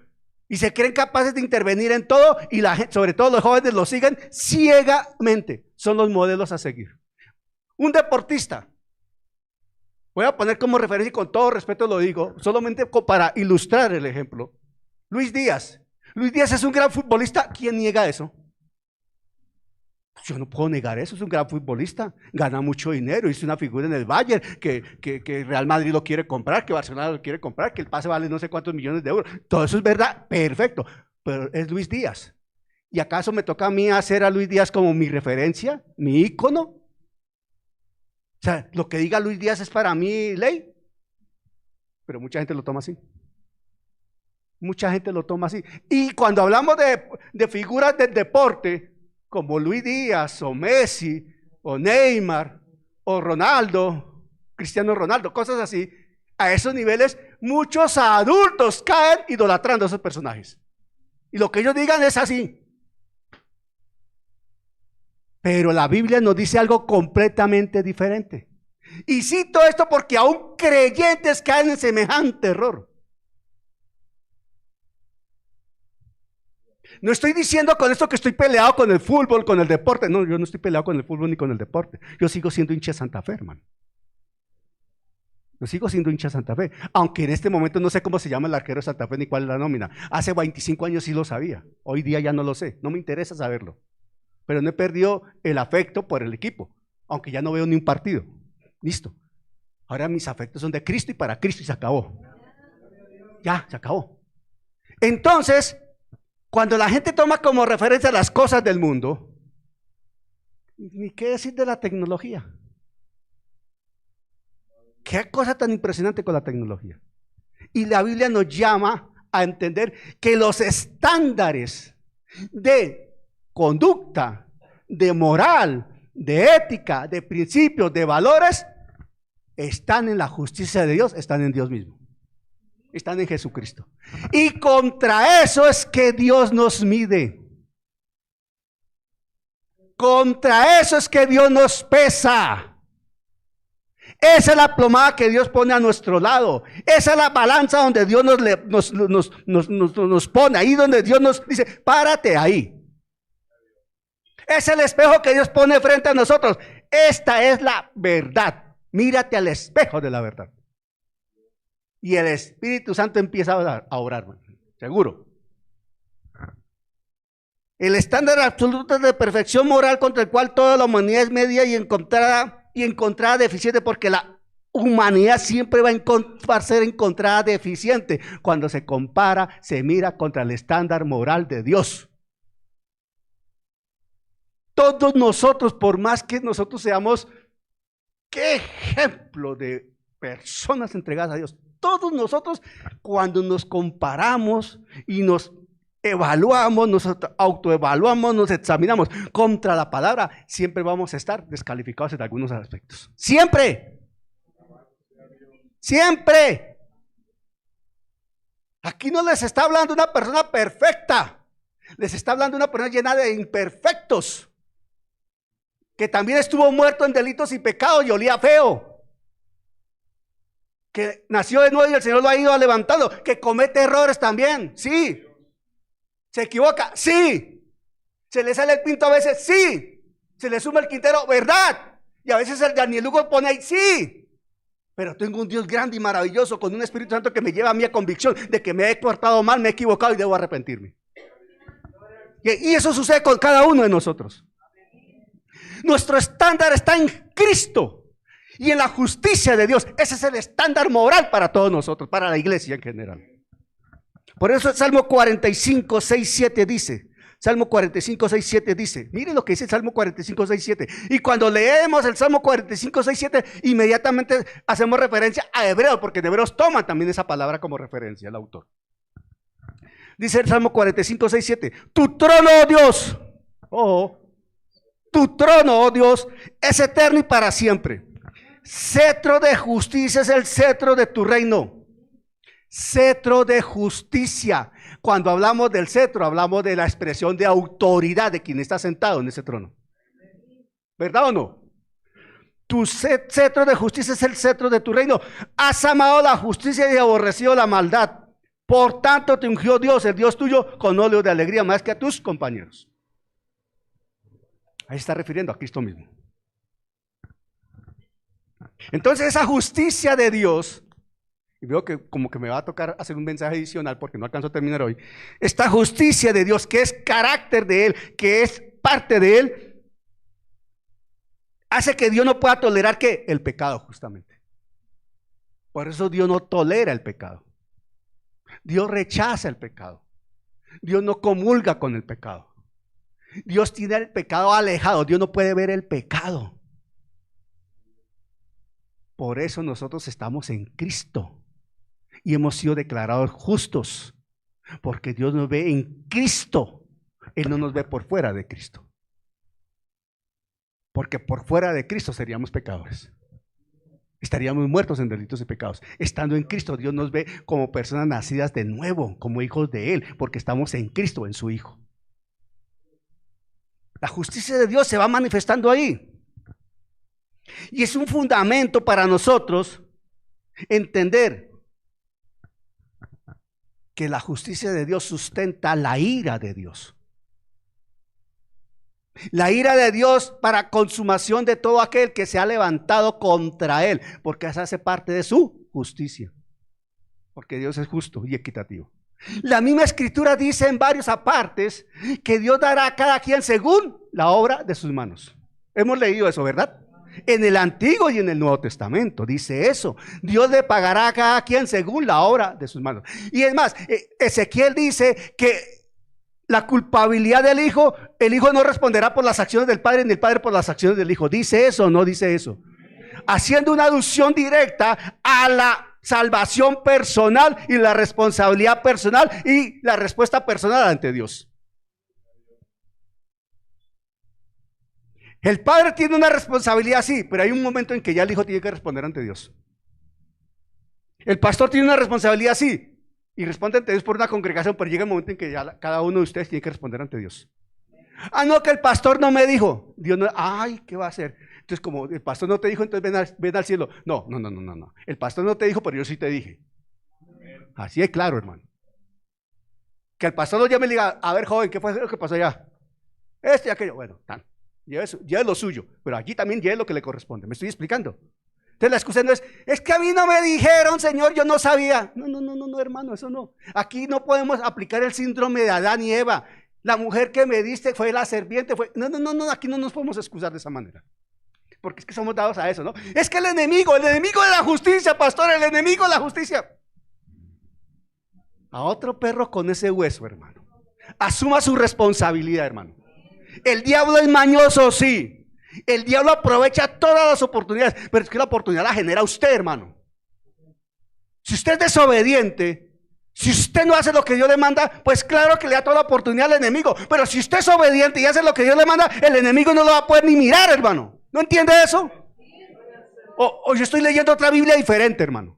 Y se creen capaces de intervenir en todo. Y la gente, sobre todo los jóvenes, lo siguen ciegamente. Son los modelos a seguir. Un deportista. Voy a poner como referencia y con todo respeto lo digo, solamente para ilustrar el ejemplo. Luis Díaz. Luis Díaz es un gran futbolista. ¿Quién niega eso? Yo no puedo negar eso, es un gran futbolista. Gana mucho dinero, hizo una figura en el Bayern, que Real Madrid lo quiere comprar, que Barcelona lo quiere comprar, que el pase vale no sé cuántos millones de euros. Todo eso es verdad, perfecto. Pero es Luis Díaz. ¿Y acaso me toca a mí hacer a Luis Díaz como mi referencia, mi ícono? O sea, lo que diga Luis Díaz es para mí ley, pero mucha gente lo toma así. Mucha gente lo toma así. Y cuando hablamos de figuras del deporte, como Luis Díaz, o Messi, o Neymar, o Ronaldo, Cristiano Ronaldo, cosas así, a esos niveles muchos adultos caen idolatrando a esos personajes. Y lo que ellos digan es así. Pero la Biblia nos dice algo completamente diferente. Y cito esto porque aún creyentes caen en semejante error. No estoy diciendo con esto que estoy peleado con el fútbol, con el deporte. No, yo no estoy peleado con el fútbol ni con el deporte. Yo sigo siendo hincha de Santa Fe, hermano. Yo sigo siendo hincha de Santa Fe. Aunque en este momento no sé cómo se llama el arquero de Santa Fe ni cuál es la nómina. Hace 25 años sí lo sabía. Hoy día ya no lo sé. No me interesa saberlo. Pero no he perdido el afecto por el equipo. Aunque ya no veo ni un partido. Listo. Ahora mis afectos son de Cristo y para Cristo y se acabó. Ya, se acabó. Entonces, cuando la gente toma como referencia las cosas del mundo, ni qué decir de la tecnología. Qué cosa tan impresionante con la tecnología. Y la Biblia nos llama a entender que los estándares de conducta, de moral, de ética, de principios, de valores, están en la justicia de Dios, están en Dios mismo. Están en Jesucristo. Y contra eso es que Dios nos mide. Contra eso es que Dios nos pesa. Esa es la plomada que Dios pone a nuestro lado. Esa es la balanza donde Dios nos pone. Ahí donde Dios nos dice, párate ahí. Es el espejo que Dios pone frente a nosotros. Esta es la verdad. Mírate al espejo de la verdad. Y el Espíritu Santo empieza a orar, seguro. El estándar absoluto de perfección moral contra el cual toda la humanidad es media y encontrada deficiente, porque la humanidad siempre va a ser encontrada deficiente cuando se compara, se mira contra el estándar moral de Dios. Todos nosotros, por más que nosotros seamos, qué ejemplo de personas entregadas a Dios. Todos nosotros, cuando nos comparamos y nos evaluamos, nos autoevaluamos, nos examinamos contra la palabra, siempre vamos a estar descalificados en algunos aspectos. Siempre. Siempre. Aquí no les está hablando una persona perfecta. Les está hablando una persona llena de imperfectos, que también estuvo muerto en delitos y pecados y olía feo, que nació de nuevo y el Señor lo ha ido levantando, que comete errores también, sí, se equivoca, sí, se le sale el pinto a veces, sí, se le suma el quintero, verdad, y a veces el Daniel Hugo pone ahí, sí, pero tengo un Dios grande y maravilloso con un Espíritu Santo que me lleva a mí a convicción de que me he portado mal, me he equivocado y debo arrepentirme. Y eso sucede con cada uno de nosotros. Nuestro estándar está en Cristo y en la justicia de Dios. Ese es el estándar moral para todos nosotros, para la iglesia en general. Por eso el Salmo 45, 6, 7 dice, Salmo 45, 6, 7 dice, miren lo que dice el Salmo 45, 6, 7. Y cuando leemos el Salmo 45, 6, 7, inmediatamente hacemos referencia a Hebreos, porque de Hebreos toman también esa palabra como referencia el autor. Dice el Salmo 45, 6, 7, tu trono, oh Dios, tu trono, oh Dios, es eterno y para siempre. Cetro de justicia es el cetro de tu reino. Cetro de justicia. Cuando hablamos del cetro, hablamos de la expresión de autoridad de quien está sentado en ese trono. ¿Verdad o no? Tu cetro de justicia es el cetro de tu reino. Has amado la justicia y aborrecido la maldad. Por tanto te ungió Dios, el Dios tuyo, con óleo de alegría más que a tus compañeros. Ahí está refiriendo a Cristo mismo. Entonces esa justicia de Dios, y veo que como que me va a tocar hacer un mensaje adicional porque no alcanzo a terminar hoy. Esta justicia de Dios, que es carácter de Él, que es parte de Él, hace que Dios no pueda tolerar ¿qué? El pecado, justamente. Por eso Dios no tolera el pecado. Dios rechaza el pecado. Dios no comulga con el pecado. Dios tiene el pecado alejado. Dios no puede ver el pecado. Por eso nosotros estamos en Cristo y hemos sido declarados justos, porque Dios nos ve en Cristo. Él no nos ve por fuera de Cristo, porque por fuera de Cristo seríamos pecadores. Estaríamos muertos en delitos y pecados. Estando en Cristo, Dios nos ve como personas nacidas de nuevo, como hijos de Él, porque estamos en Cristo, en su Hijo. La justicia de Dios se va manifestando ahí. Y es un fundamento para nosotros entender que la justicia de Dios sustenta la ira de Dios. La ira de Dios para consumación de todo aquel que se ha levantado contra Él, porque esa hace parte de su justicia. Porque Dios es justo y equitativo. La misma escritura dice en varios apartes que Dios dará a cada quien según la obra de sus manos. Hemos leído eso, ¿verdad? En el Antiguo y en el Nuevo Testamento dice eso. Dios le pagará a cada quien según la obra de sus manos. Y es más, Ezequiel dice que la culpabilidad del hijo, el hijo no responderá por las acciones del padre, ni el padre por las acciones del hijo. ¿Dice eso o no dice eso? Haciendo una alusión directa a la salvación personal y la responsabilidad personal y la respuesta personal ante Dios. El padre tiene una responsabilidad, sí, pero hay un momento en que ya el hijo tiene que responder ante Dios. El pastor tiene una responsabilidad, sí, y responde ante Dios por una congregación, pero llega un momento en que ya cada uno de ustedes tiene que responder ante Dios. Ah, no, que el pastor no me dijo. Dios no, ay, ¿qué va a hacer? Entonces, como el pastor no te dijo, entonces ven al cielo. No. El pastor no te dijo, pero yo sí te dije. Así es claro, hermano. Que el pastor lo llame y le diga, a ver, joven, ¿qué fue lo que pasó allá? Esto y aquello. Bueno, ya es lo suyo, pero aquí también ya es lo que le corresponde. ¿Me estoy explicando? Entonces la excusa no es que a mí no me dijeron, Señor, yo no sabía. No, hermano, eso no. Aquí no podemos aplicar el síndrome de Adán y Eva. La mujer que me diste fue la serpiente. No, aquí no nos podemos excusar de esa manera. Porque es que somos dados a eso, ¿no? Es que el enemigo de la justicia, pastor, el enemigo de la justicia. A otro perro con ese hueso, hermano. Asuma su responsabilidad, hermano. El diablo es mañoso, sí. El diablo aprovecha todas las oportunidades, pero es que la oportunidad la genera usted, hermano. Si usted es desobediente, si usted no hace lo que Dios le manda, pues claro que le da toda la oportunidad al enemigo. Pero si usted es obediente y hace lo que Dios le manda, el enemigo no lo va a poder ni mirar, hermano. ¿No entiende eso? O yo estoy leyendo otra Biblia diferente, hermano.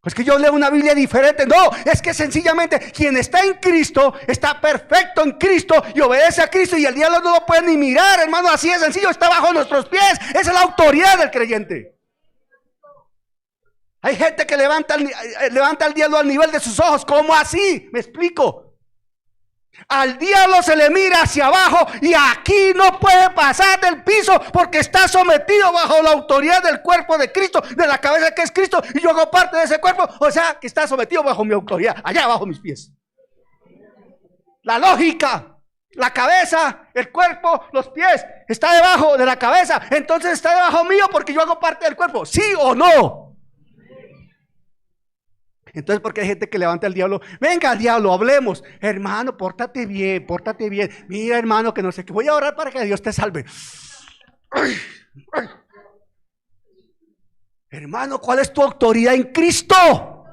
Pues que yo leo una Biblia diferente. No, es que sencillamente quien está en Cristo está perfecto en Cristo y obedece a Cristo, y el diablo no lo puede ni mirar, hermano. Así de sencillo, está bajo nuestros pies. Esa es la autoridad del creyente. Hay gente que levanta al diablo al nivel de sus ojos. ¿Cómo así? Me explico. Al diablo se le mira hacia abajo y aquí no puede pasar del piso porque está sometido bajo la autoridad del cuerpo de Cristo, de la cabeza que es Cristo, y yo hago parte de ese cuerpo. O sea que está sometido bajo mi autoridad, allá bajo mis pies. La lógica, la cabeza, el cuerpo, los pies, está debajo de la cabeza, entonces está debajo mío porque yo hago parte del cuerpo. ¿Sí o no? Entonces, porque hay gente que levanta al diablo, venga al diablo, hablemos, hermano, pórtate bien, mira, hermano, que no sé qué, voy a orar para que Dios te salve. Hermano, ¿cuál es tu autoridad en Cristo?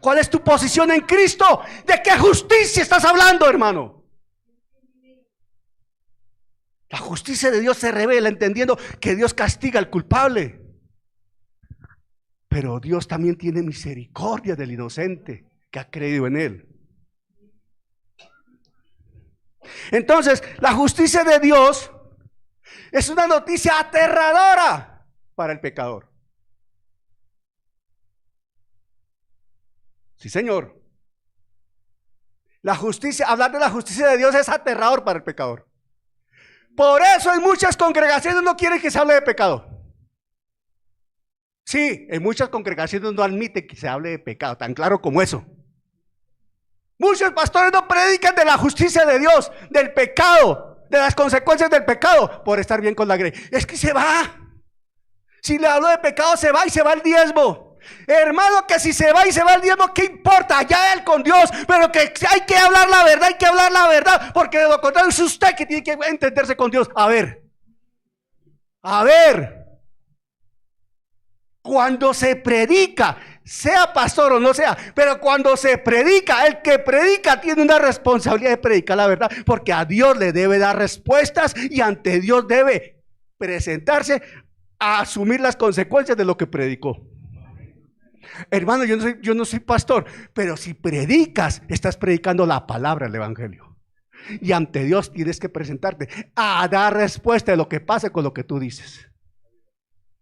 ¿Cuál es tu posición en Cristo? ¿De qué justicia estás hablando, hermano? La justicia de Dios se revela entendiendo que Dios castiga al culpable. Pero Dios también tiene misericordia del inocente que ha creído en Él. Entonces, la justicia de Dios es una noticia aterradora para el pecador. Sí, señor. La justicia, hablar de la justicia de Dios es aterrador para el pecador. Por eso en muchas congregaciones no quieren que se hable de pecado. Sí, en muchas congregaciones no admiten que se hable de pecado, tan claro como eso. Muchos pastores no predican de la justicia de Dios, del pecado, de las consecuencias del pecado, por estar bien con la grey. Es que se va. Si le hablo de pecado, se va y se va el diezmo. Hermano, que si se va y se va el diezmo, ¿qué importa? Ya él con Dios, pero que hay que hablar la verdad, porque de lo contrario es usted que tiene que entenderse con Dios. A ver. Cuando se predica, sea pastor o no sea, pero cuando se predica, el que predica tiene una responsabilidad de predicar la verdad, porque a Dios le debe dar respuestas y ante Dios debe presentarse a asumir las consecuencias de lo que predicó. Hermano, yo no soy pastor, pero si predicas, estás predicando la palabra del evangelio. Y ante Dios tienes que presentarte a dar respuesta de lo que pase con lo que tú dices.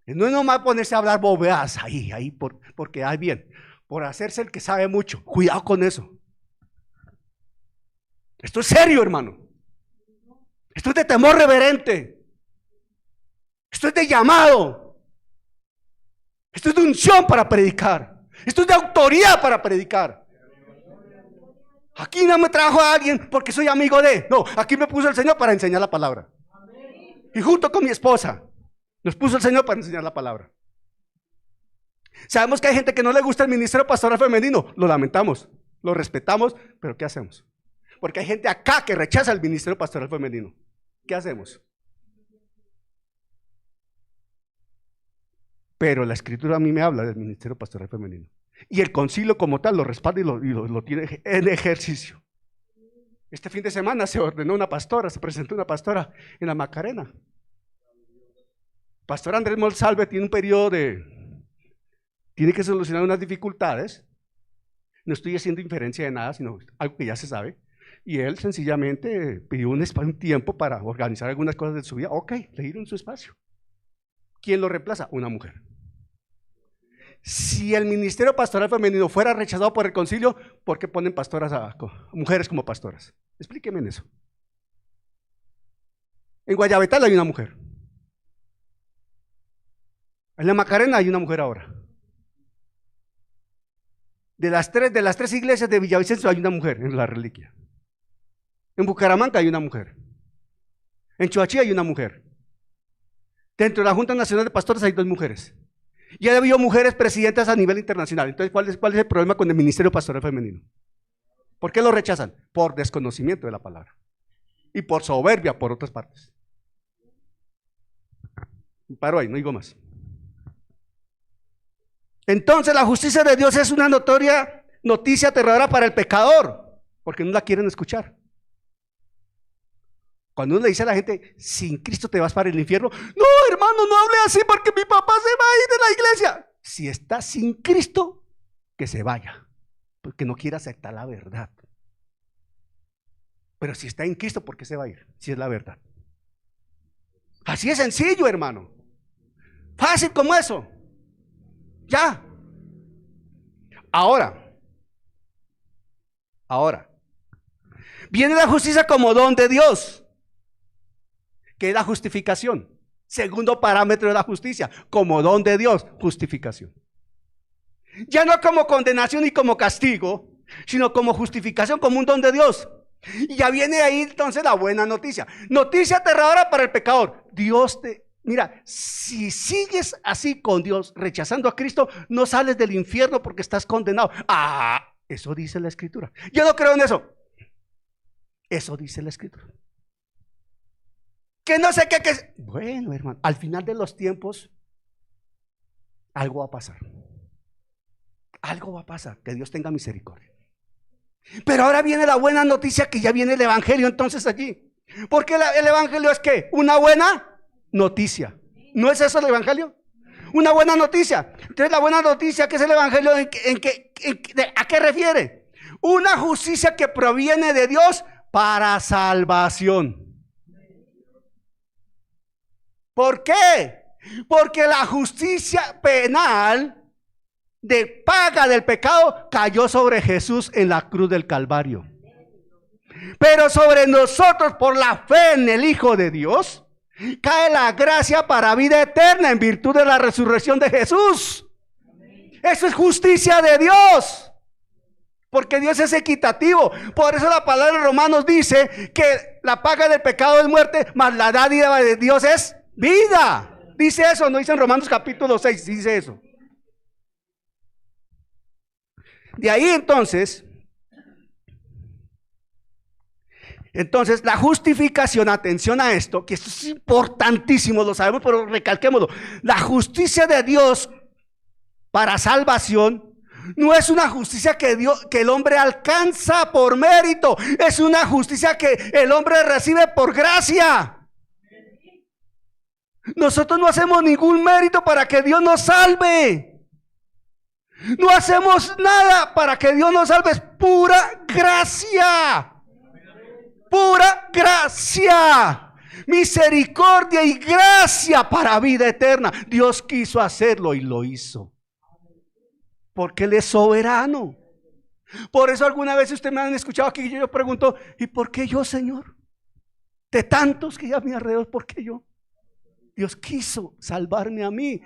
No es nomás ponerse a hablar bobeadas ahí, porque hay bien. por hacerse el que sabe mucho. Cuidado con eso. Esto es serio, hermano. Esto es de temor reverente. Esto es de llamado. Esto es de unción para predicar. Esto es de autoridad para predicar. Aquí no me trajo a alguien porque soy amigo de. No, aquí me puso el Señor para enseñar la palabra. Y junto con mi esposa nos puso el Señor para enseñar la palabra. Sabemos que hay gente que no le gusta el ministerio pastoral femenino. Lo lamentamos, lo respetamos, pero ¿qué hacemos? Porque hay gente acá que rechaza el ministerio pastoral femenino. ¿Qué hacemos? Pero la Escritura a mí me habla del ministerio pastoral femenino. Y el concilio como tal lo respalda y lo tiene en ejercicio. Este fin de semana se ordenó una pastora, se presentó una pastora en la Macarena. Pastor Andrés Monsalve tiene un periodo tiene que solucionar unas dificultades. No estoy haciendo inferencia de nada, sino algo que ya se sabe. Y él sencillamente pidió un tiempo para organizar algunas cosas de su vida. Ok, le dieron su espacio. ¿Quién lo reemplaza? Una mujer. Si el ministerio pastoral femenino fuera rechazado por el concilio, ¿por qué ponen pastoras mujeres como pastoras? Explíqueme en eso. En Guayabetal hay una mujer. En la Macarena hay una mujer ahora. De las tres iglesias de Villavicencio hay una mujer en la reliquia. En Bucaramanga hay una mujer. En Choachí hay una mujer. Dentro de la Junta Nacional de Pastores hay 2 mujeres. Y ha habido mujeres presidentas a nivel internacional. Entonces, ¿cuál es el problema con el ministerio pastoral femenino? ¿Por qué lo rechazan? Por desconocimiento de la palabra. Y por soberbia por otras partes. Paro ahí, no digo más. Entonces la justicia de Dios es una noticia aterradora para el pecador, porque no la quieren escuchar. Cuando uno le dice a la gente, sin Cristo te vas para el infierno, no hermano, no hable así porque mi papá se va a ir de la iglesia. Si está sin Cristo, que se vaya, porque no quiere aceptar la verdad. Pero si está en Cristo, ¿por qué se va a ir? Si es la verdad. Así es sencillo, hermano. Fácil como eso. Ya. Ahora, viene la justicia como don de Dios, que es la justificación. Segundo parámetro de la justicia, como don de Dios, justificación. Ya no como condenación y como castigo, sino como justificación, como un don de Dios. Y ya viene ahí entonces la buena noticia. Noticia aterradora para el pecador. Mira, si sigues así con Dios, rechazando a Cristo, no sales del infierno porque estás condenado. Eso dice la Escritura. Yo no creo en eso. Eso dice la Escritura. Que no sé qué. Bueno, hermano, al final de los tiempos, algo va a pasar. Algo va a pasar, que Dios tenga misericordia. Pero ahora viene la buena noticia, que ya viene el Evangelio entonces allí. Porque el Evangelio es ¿qué? Una buena noticia. ¿No es eso el Evangelio? Una buena noticia. Entonces la buena noticia, ¿qué es el Evangelio? ¿A qué refiere? Una justicia que proviene de Dios para salvación. ¿Por qué? Porque la justicia penal de paga del pecado cayó sobre Jesús en la cruz del Calvario. Pero sobre nosotros, por la fe en el Hijo de Dios, cae la gracia para vida eterna en virtud de la resurrección de Jesús. Eso es justicia de Dios, porque Dios es equitativo. Por eso la palabra de Romanos dice que la paga del pecado es muerte, mas la dádiva de Dios es vida. Dice eso, no dice en Romanos capítulo 6, dice eso. De ahí entonces la justificación, atención a esto, que esto es importantísimo, lo sabemos, pero recalquémoslo. La justicia de Dios para salvación no es una justicia que el hombre alcanza por mérito, es una justicia que el hombre recibe por gracia. Nosotros no hacemos ningún mérito para que Dios nos salve. No hacemos nada para que Dios nos salve, es pura gracia. Pura gracia, misericordia y gracia para vida eterna. Dios quiso hacerlo y lo hizo. Porque Él es soberano. Por eso alguna vez ustedes me han escuchado aquí y yo pregunto, ¿y por qué yo, Señor? De tantos que ya a mi alrededor, ¿por qué yo? Dios quiso salvarme a mí.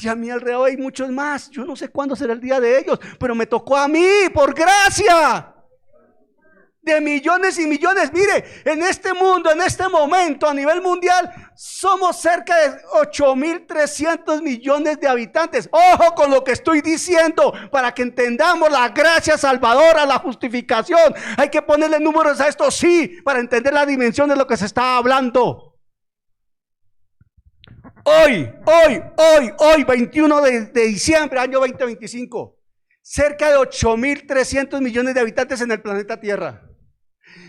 Y a mi alrededor hay muchos más. Yo no sé cuándo será el día de ellos, pero me tocó a mí por gracia. De millones y millones. Mire, en este mundo, en este momento, a nivel mundial, somos cerca de 8.300 millones de habitantes. Ojo con lo que estoy diciendo, para que entendamos la gracia salvadora, la justificación. Hay que ponerle números a esto, sí, para entender la dimensión de lo que se está hablando. Hoy, 21 de diciembre, año 2025, cerca de 8.300 millones de habitantes en el planeta Tierra.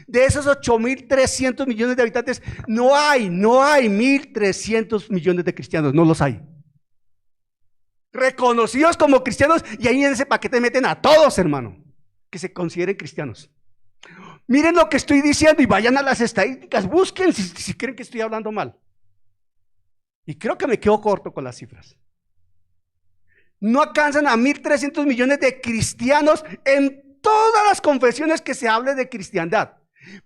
De esos 8.300 millones de habitantes, no hay 1.300 millones de cristianos, no los hay. Reconocidos como cristianos, y ahí en ese paquete meten a todos, hermano, que se consideren cristianos. Miren lo que estoy diciendo y vayan a las estadísticas, busquen si creen que estoy hablando mal. Y creo que me quedo corto con las cifras. No alcanzan a 1.300 millones de cristianos en todas las confesiones que se hable de cristiandad.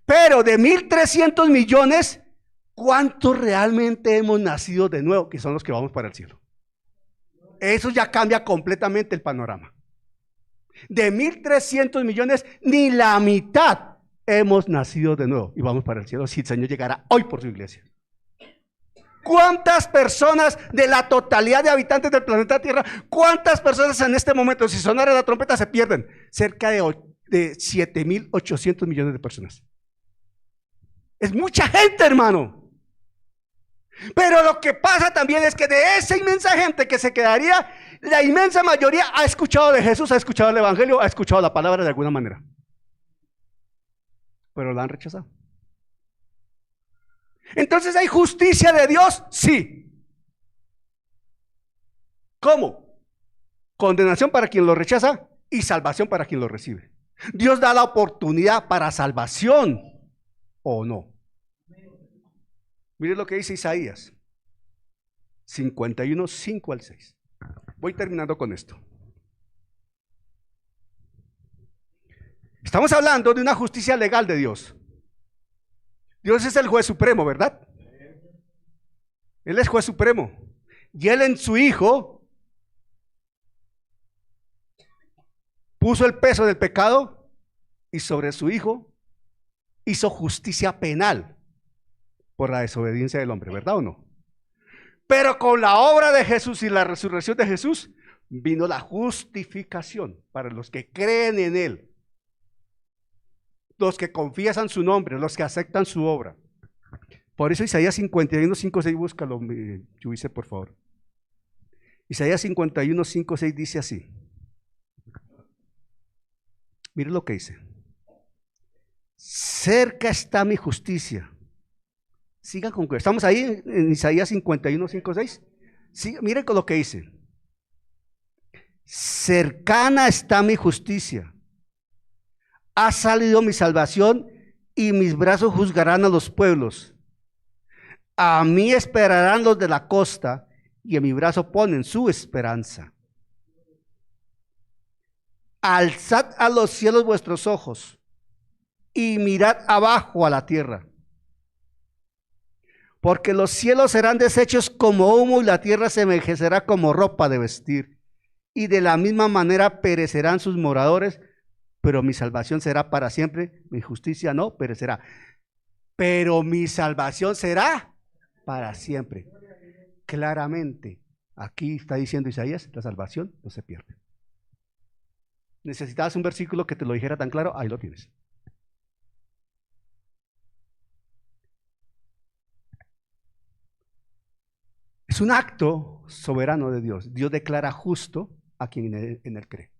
Pero de 1.300 millones, ¿cuántos realmente hemos nacido de nuevo? Que son los que vamos para el cielo. Eso ya cambia completamente el panorama. De 1.300 millones, ni la mitad hemos nacido de nuevo y vamos para el cielo si el Señor llegara hoy por su iglesia. ¿Cuántas personas de la totalidad de habitantes del planeta Tierra, cuántas personas en este momento, si sonara la trompeta, se pierden? Cerca de 7.800 millones de personas. Es mucha gente, hermano. Pero lo que pasa también es que de esa inmensa gente que se quedaría, la inmensa mayoría ha escuchado de Jesús, ha escuchado el evangelio, ha escuchado la palabra de alguna manera. Pero la han rechazado. Entonces, ¿hay justicia de Dios? Sí. ¿Cómo? Condenación para quien lo rechaza y salvación para quien lo recibe. Dios da la oportunidad para salvación o no. Mire lo que dice Isaías 51, 5 al 6. Voy terminando con esto. Estamos hablando de una justicia legal de Dios. Dios es el juez supremo, ¿verdad? Él es juez supremo. Y Él en su Hijo puso el peso del pecado y sobre su Hijo hizo justicia penal por la desobediencia del hombre, ¿verdad o no? Pero con la obra de Jesús y la resurrección de Jesús vino la justificación para los que creen en Él. Los que confiesan su nombre, los que aceptan su obra. Por eso Isaías 51, 5, 6, búscalo, Yuise, por favor. Isaías 51, 5, 6 dice así. Mire lo que dice. Cerca está mi justicia. Sigan con que estamos ahí en Isaías 51, 5, 6. Sí, miren con lo que dice. Cercana está mi justicia. Ha salido mi salvación y mis brazos juzgarán a los pueblos. A mí esperarán los de la costa y en mi brazo ponen su esperanza. Alzad a los cielos vuestros ojos y mirad abajo a la tierra. Porque los cielos serán deshechos como humo y la tierra se envejecerá como ropa de vestir. Y de la misma manera perecerán sus moradores. Pero mi salvación será para siempre, mi justicia no perecerá. Pero mi salvación será para siempre. Claramente, aquí está diciendo Isaías, la salvación no se pierde. ¿Necesitabas un versículo que te lo dijera tan claro? Ahí lo tienes. Es un acto soberano de Dios. Dios declara justo a quien en él cree.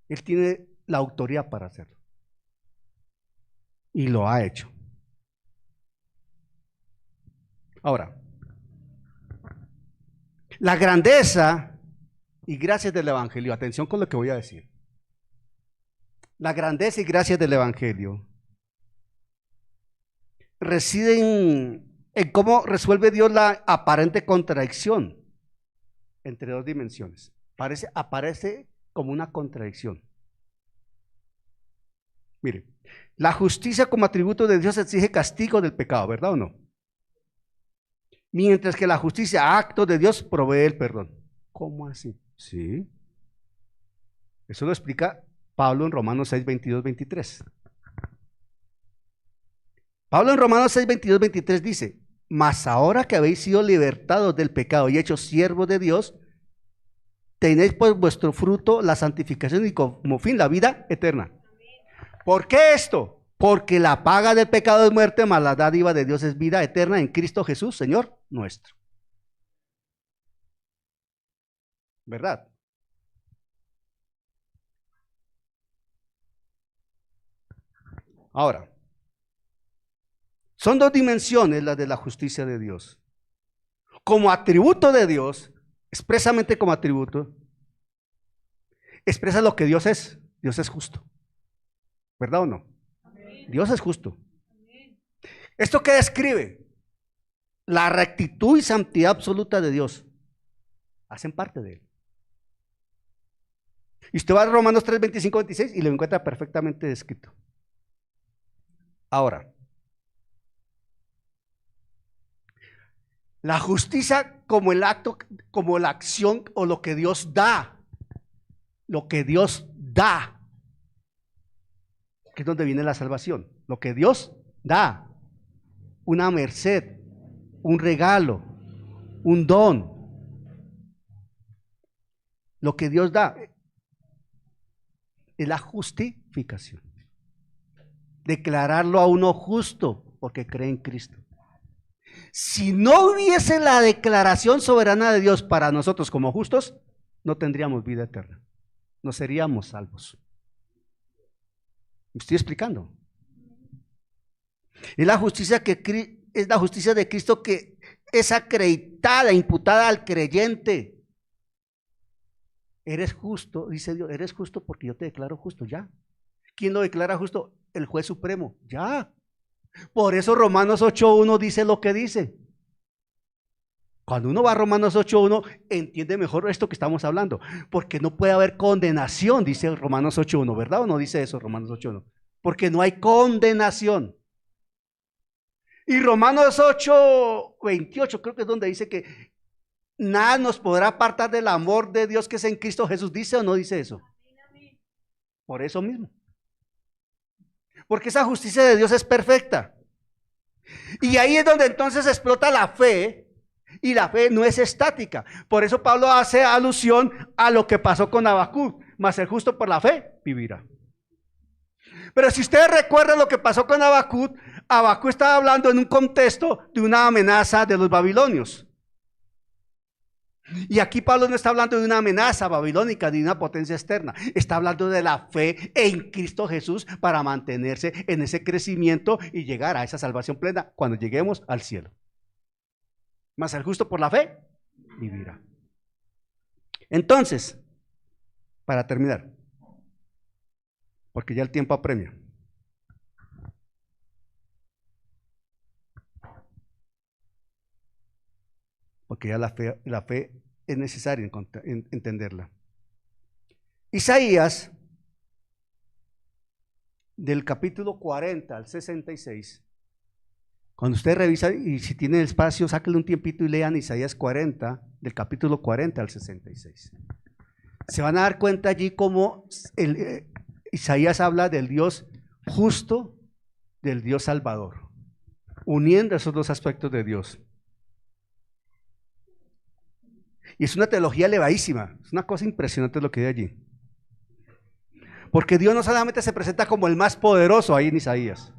Él tiene la autoridad para hacerlo. Y lo ha hecho. Ahora, la grandeza y gracias del Evangelio, atención con lo que voy a decir. La grandeza y gracias del Evangelio residen en cómo resuelve Dios la aparente contradicción entre dos dimensiones. aparece como una contradicción. Mire, la justicia como atributo de Dios exige castigo del pecado, ¿verdad o no? Mientras que la justicia, acto de Dios, provee el perdón. ¿Cómo así? Sí. Eso lo explica Pablo en Romanos 6, 22, 23. Pablo en Romanos 6, 22, 23 dice: mas ahora que habéis sido libertados del pecado y hechos siervos de Dios, tenéis por vuestro fruto la santificación y como fin la vida eterna. ¿Por qué esto? Porque la paga del pecado es muerte, mas la dádiva de Dios es vida eterna en Cristo Jesús, Señor nuestro. ¿Verdad? Ahora, son dos dimensiones las de la justicia de Dios. Como atributo de Dios, expresamente como atributo, expresa lo que Dios es. Dios es justo. ¿Verdad o no? Amén. Dios es justo. Amén. ¿Esto qué describe? La rectitud y santidad absoluta de Dios. Hacen parte de él. Y usted va a Romanos 3, 25, 26 y lo encuentra perfectamente descrito. Ahora, la justicia como el acto, como la acción o lo que Dios da. Lo que Dios da. Que es donde viene la salvación. Lo que Dios da. Una merced, un regalo, un don. Lo que Dios da es la justificación. Declararlo a uno justo porque cree en Cristo. Si no hubiese la declaración soberana de Dios para nosotros como justos, no tendríamos vida eterna. No seríamos salvos. ¿Me estoy explicando? Es la justicia de Cristo que es acreditada, imputada al creyente. Eres justo, dice Dios, eres justo porque yo te declaro justo, ya. ¿Quién lo declara justo? El juez supremo, ya. Por eso Romanos 8.1 dice lo que dice. Cuando uno va a Romanos 8.1, entiende mejor esto que estamos hablando, porque no puede haber condenación, dice Romanos 8.1, ¿verdad o no dice eso Romanos 8.1? Porque no hay condenación. Y Romanos 8.28 creo que es donde dice que nada nos podrá apartar del amor de Dios que es en Cristo Jesús. ¿Dice o no dice eso? Por eso mismo. Porque esa justicia de Dios es perfecta. Y ahí es donde entonces explota la fe. Y la fe no es estática. Por eso Pablo hace alusión a lo que pasó con Habacuc. Mas el justo por la fe vivirá. Pero si ustedes recuerdan lo que pasó con Habacuc, Habacuc estaba hablando en un contexto de una amenaza de los babilonios. Y aquí Pablo no está hablando de una amenaza babilónica ni de una potencia externa. Está hablando de la fe en Cristo Jesús para mantenerse en ese crecimiento y llegar a esa salvación plena cuando lleguemos al cielo. Mas el justo por la fe vivirá. Entonces, para terminar, porque ya el tiempo apremia. Porque ya la fe es necesaria entenderla. Isaías, del capítulo 40 al 66, cuando usted revisa y si tiene espacio, sáquenle un tiempito y lean Isaías 40, del capítulo 40 al 66. Se van a dar cuenta allí cómo Isaías habla del Dios justo, del Dios salvador, uniendo esos dos aspectos de Dios. Y es una teología elevadísima, es una cosa impresionante lo que hay allí. Porque Dios no solamente se presenta como el más poderoso ahí en Isaías,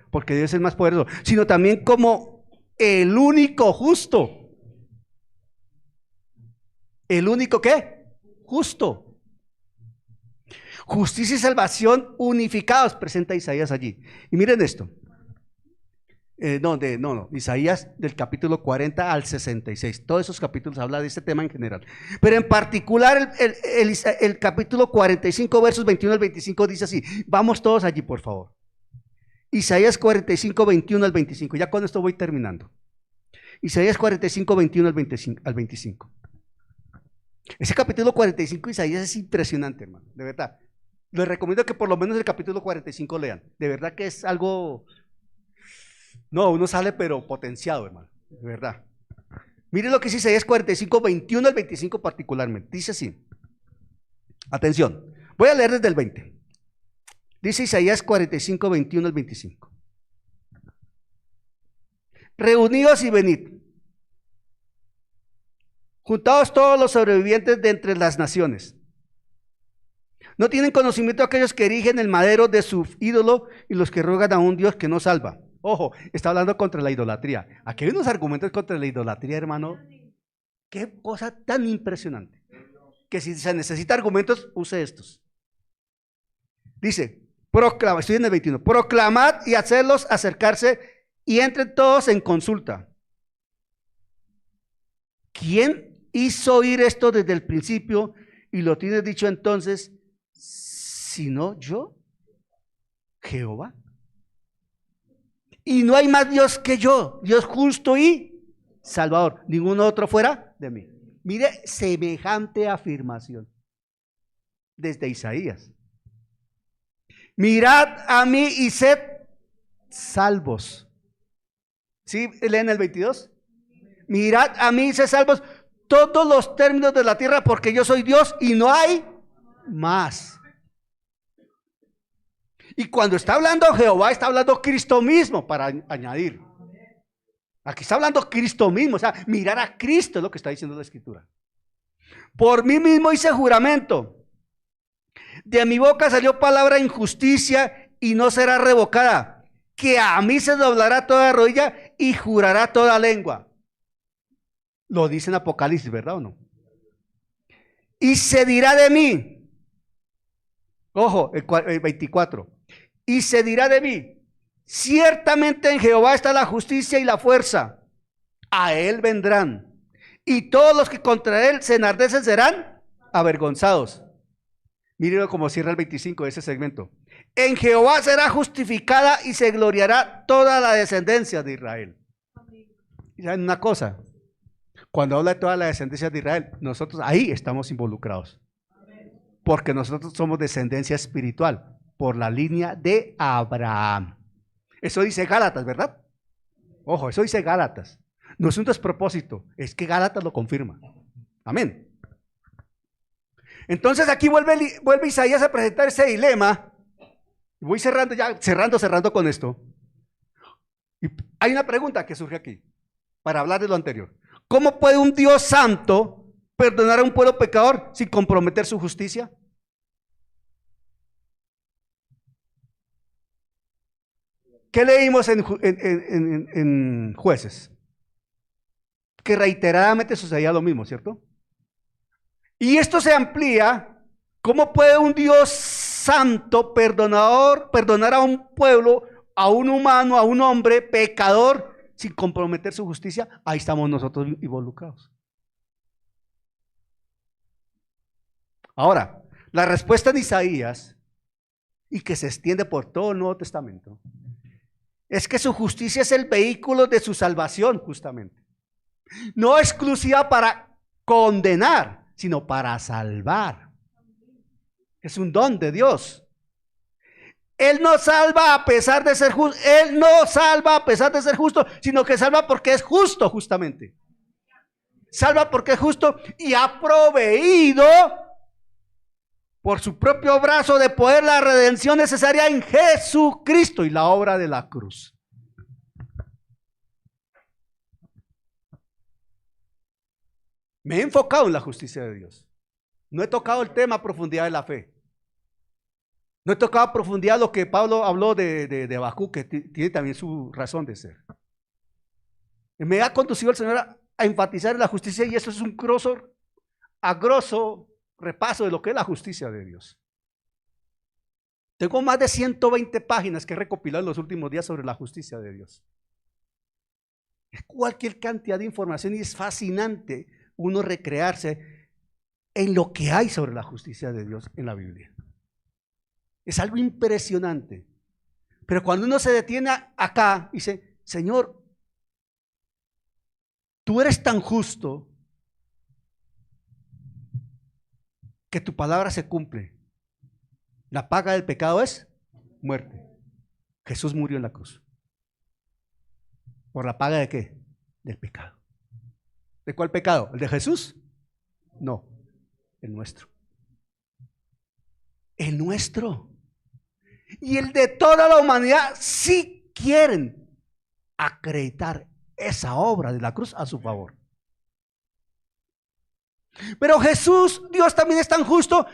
porque Dios es el más poderoso, sino también como el único justo. ¿El único qué? Justo. Justicia y salvación unificados, presenta Isaías allí. Y miren esto. Isaías del capítulo 40 al 66. Todos esos capítulos hablan de este tema en general. Pero en particular el capítulo 45, versos 21 al 25 dice así. Vamos todos allí, por favor. Isaías 45, 21 al 25. Ya con esto voy terminando. Isaías 45, 21 al 25. Ese capítulo 45 de Isaías es impresionante, hermano, de verdad. Les recomiendo que por lo menos el capítulo 45 lean. De verdad que es algo... No, uno sale pero potenciado, hermano, de verdad. Mire lo que dice Isaías 45, 21 al 25 particularmente. Dice así. Atención, voy a leer desde el 20. Dice Isaías 45, 21 al 25. Reunidos y venid. Juntaos todos los sobrevivientes de entre las naciones. No tienen conocimiento aquellos que erigen el madero de su ídolo y los que ruegan a un Dios que no salva. Ojo, está hablando contra la idolatría. Aquí hay unos argumentos contra la idolatría, hermano. Qué cosa tan impresionante. Que si se necesita argumentos, use estos. Dice, proclama, estoy en el 21. Proclamad y hacedlos acercarse y entren todos en consulta. ¿Quién hizo oír esto desde el principio y lo tienes dicho entonces, sino yo, Jehová? Y no hay más Dios que yo, Dios justo y salvador, ningún otro fuera de mí. Mire semejante afirmación desde Isaías. Mirad a mí y sed salvos. ¿Sí? ¿Leen el 22? Mirad a mí y sed salvos todos los términos de la tierra, porque yo soy Dios y no hay más. Y cuando está hablando Jehová, está hablando Cristo mismo, para añadir. Aquí está hablando Cristo mismo, o sea, mirar a Cristo es lo que está diciendo la Escritura. Por mí mismo hice juramento. De mi boca salió palabra de injusticia y no será revocada. Que a mí se doblará toda rodilla y jurará toda lengua. Lo dice en Apocalipsis, ¿verdad o no? Y se dirá de mí. Ojo, el 24. Y se dirá de mí, ciertamente en Jehová está la justicia y la fuerza, a él vendrán, y todos los que contra él se enardecen serán avergonzados. Mírenlo como cierra el 25 de ese segmento. En Jehová será justificada y se gloriará toda la descendencia de Israel. Y saben una cosa, cuando habla de toda la descendencia de Israel, nosotros ahí estamos involucrados, porque nosotros somos descendencia espiritual por la línea de Abraham. Eso dice Gálatas, ¿verdad? Ojo, eso dice Gálatas. No es un despropósito, es que Gálatas lo confirma. Amén. Entonces aquí vuelve Isaías a presentar ese dilema. Voy cerrando ya, cerrando con esto. Y hay una pregunta que surge aquí, para hablar de lo anterior. ¿Cómo puede un Dios santo perdonar a un pueblo pecador sin comprometer su justicia? ¿Qué leímos en Jueces? Que reiteradamente sucedía lo mismo, ¿cierto? Y esto se amplía. ¿Cómo puede un Dios santo perdonar a un pueblo, a un humano, a un hombre pecador sin comprometer su justicia? Ahí estamos nosotros involucrados. Ahora, la respuesta de Isaías, y que se extiende por todo el Nuevo Testamento, es que su justicia es el vehículo de su salvación, justamente. No exclusiva para condenar, sino para salvar. Es un don de Dios. Él no salva a pesar de ser justo. Él no salva a pesar de ser justo, sino que salva porque es justo, justamente. Salva porque es justo y ha proveído por su propio brazo de poder la redención necesaria en Jesucristo y la obra de la cruz. Me he enfocado en la justicia de Dios. No he tocado el tema a profundidad de la fe. No he tocado a profundidad lo que Pablo habló de Habacuc, que tiene también su razón de ser. Me ha conducido el Señor a enfatizar en la justicia, y eso es un grosso repaso de lo que es la justicia de Dios. Tengo más de 120 páginas que he recopilado en los últimos días sobre la justicia de Dios. Es cualquier cantidad de información y es fascinante uno recrearse en lo que hay sobre la justicia de Dios en la Biblia. Es algo impresionante. Pero cuando uno se detiene acá y dice, Señor, tú eres tan justo que tu palabra se cumple. La paga del pecado es muerte. Jesús murió en la cruz. ¿Por la paga de qué? Del pecado. ¿De cuál pecado? ¿El de Jesús? No, el nuestro. El nuestro. Y el de toda la humanidad sí quieren acreditar esa obra de la cruz a su favor. Pero Jesús, Dios también es tan justo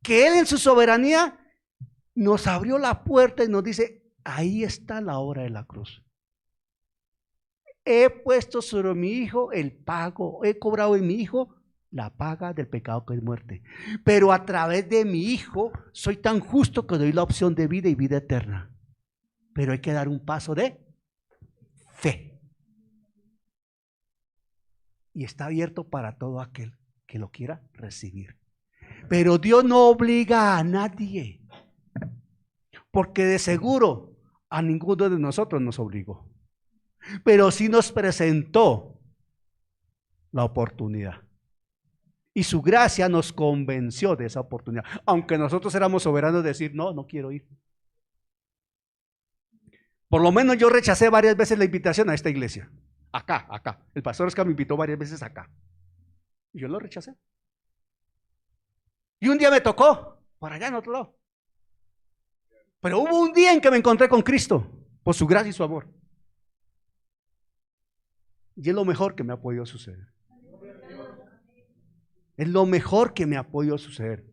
que Él en su soberanía nos abrió la puerta y nos dice, ahí está la obra de la cruz. He puesto sobre mi hijo el pago, he cobrado en mi hijo la paga del pecado que es muerte. Pero a través de mi hijo soy tan justo que doy la opción de vida y vida eterna. Pero hay que dar un paso de fe. Y está abierto para todo aquel que lo quiera recibir. Pero Dios no obliga a nadie. Porque de seguro a ninguno de nosotros nos obligó. Pero sí nos presentó la oportunidad. Y su gracia nos convenció de esa oportunidad. Aunque nosotros éramos soberanos de decir, no, no quiero ir. Por lo menos yo rechacé varias veces la invitación a esta iglesia. Acá. El pastor Oscar me invitó varias veces acá. Y yo lo rechacé. Y un día me tocó, por allá en otro lado. Pero hubo un día en que me encontré con Cristo, por su gracia y su amor. Y es lo mejor que me ha podido suceder. Es lo mejor que me ha podido suceder.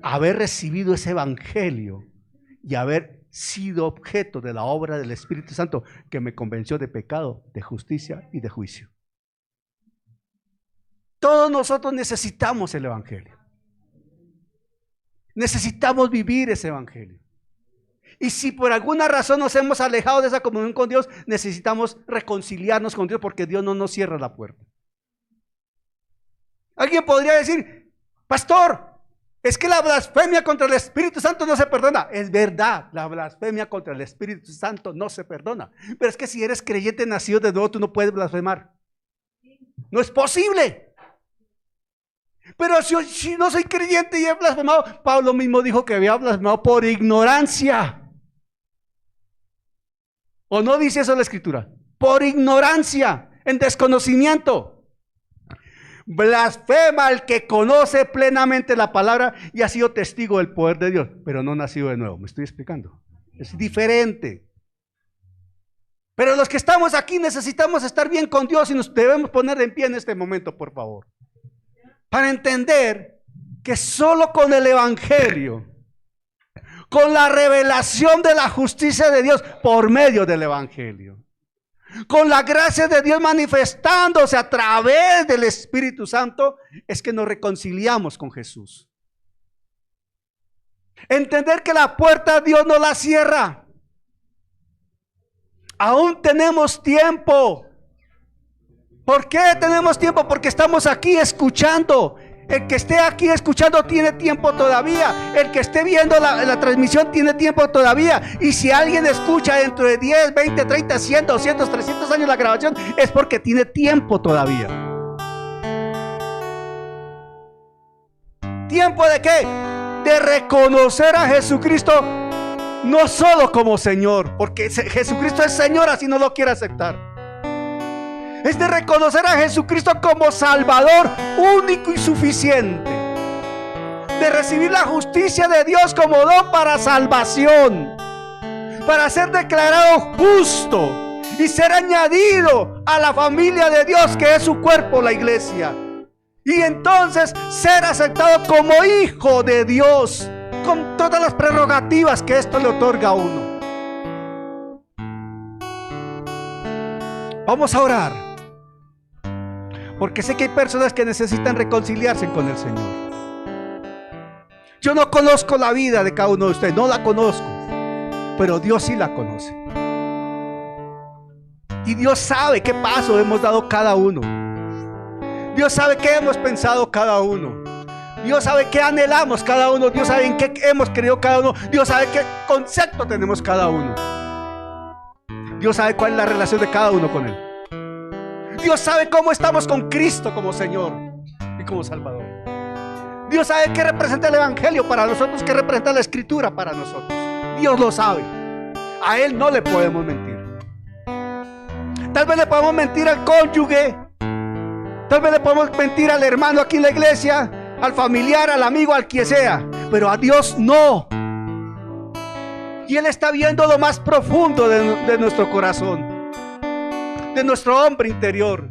Haber recibido ese evangelio y haber sido objeto de la obra del Espíritu Santo que me convenció de pecado, de justicia y de juicio. Todos nosotros necesitamos el evangelio. Necesitamos vivir ese evangelio. Y si por alguna razón nos hemos alejado de esa comunión con Dios, necesitamos reconciliarnos con Dios porque Dios no nos cierra la puerta. Alguien podría decir, pastor, es que la blasfemia contra el Espíritu Santo no se perdona. Es verdad, la blasfemia contra el Espíritu Santo no se perdona. Pero es que si eres creyente nacido de nuevo, tú no puedes blasfemar. No es posible. Pero si no soy creyente y he blasfemado, Pablo mismo dijo que había blasfemado por ignorancia. ¿O no dice eso la Escritura? Por ignorancia, en desconocimiento. Blasfema al que conoce plenamente la palabra y ha sido testigo del poder de Dios, pero no nacido de nuevo. ¿Me estoy explicando? Es diferente. Pero los que estamos aquí necesitamos estar bien con Dios y nos debemos poner en pie en este momento, por favor. Para entender que solo con el evangelio, con la revelación de la justicia de Dios por medio del evangelio, con la gracia de Dios manifestándose a través del Espíritu Santo, es que nos reconciliamos con Jesús. Entender que la puerta Dios no la cierra. Aún tenemos tiempo. ¿Por qué tenemos tiempo? Porque estamos aquí escuchando. El que esté aquí escuchando tiene tiempo todavía. El que esté viendo la transmisión tiene tiempo todavía. Y si alguien escucha dentro de 10, 20, 30, 100, 200, 300 años la grabación, es porque tiene tiempo todavía. ¿Tiempo de qué? De reconocer a Jesucristo no solo como Señor, porque Jesucristo es Señor, así no lo quiere aceptar. Es de reconocer a Jesucristo como Salvador único y suficiente. De recibir la justicia de Dios como don para salvación. Para ser declarado justo y ser añadido a la familia de Dios que es su cuerpo, la iglesia. Y entonces ser aceptado como hijo de Dios con todas las prerrogativas que esto le otorga a uno. Vamos a orar. Porque sé que hay personas que necesitan reconciliarse con el Señor. Yo no conozco la vida de cada uno de ustedes, no la conozco, pero Dios sí la conoce. Y Dios sabe qué paso hemos dado cada uno. Dios sabe qué hemos pensado cada uno. Dios sabe qué anhelamos cada uno. Dios sabe en qué hemos creído cada uno. Dios sabe qué concepto tenemos cada uno. Dios sabe cuál es la relación de cada uno con Él. Dios sabe cómo estamos con Cristo como Señor y como Salvador. Dios sabe qué representa el Evangelio para nosotros, qué representa la Escritura para nosotros. Dios lo sabe. A Él no le podemos mentir. Tal vez le podemos mentir al cónyuge, tal vez le podemos mentir al hermano aquí en la iglesia, al familiar, al amigo, al quien sea, pero a Dios no. Y Él está viendo lo más profundo de nuestro corazón, de nuestro hombre interior,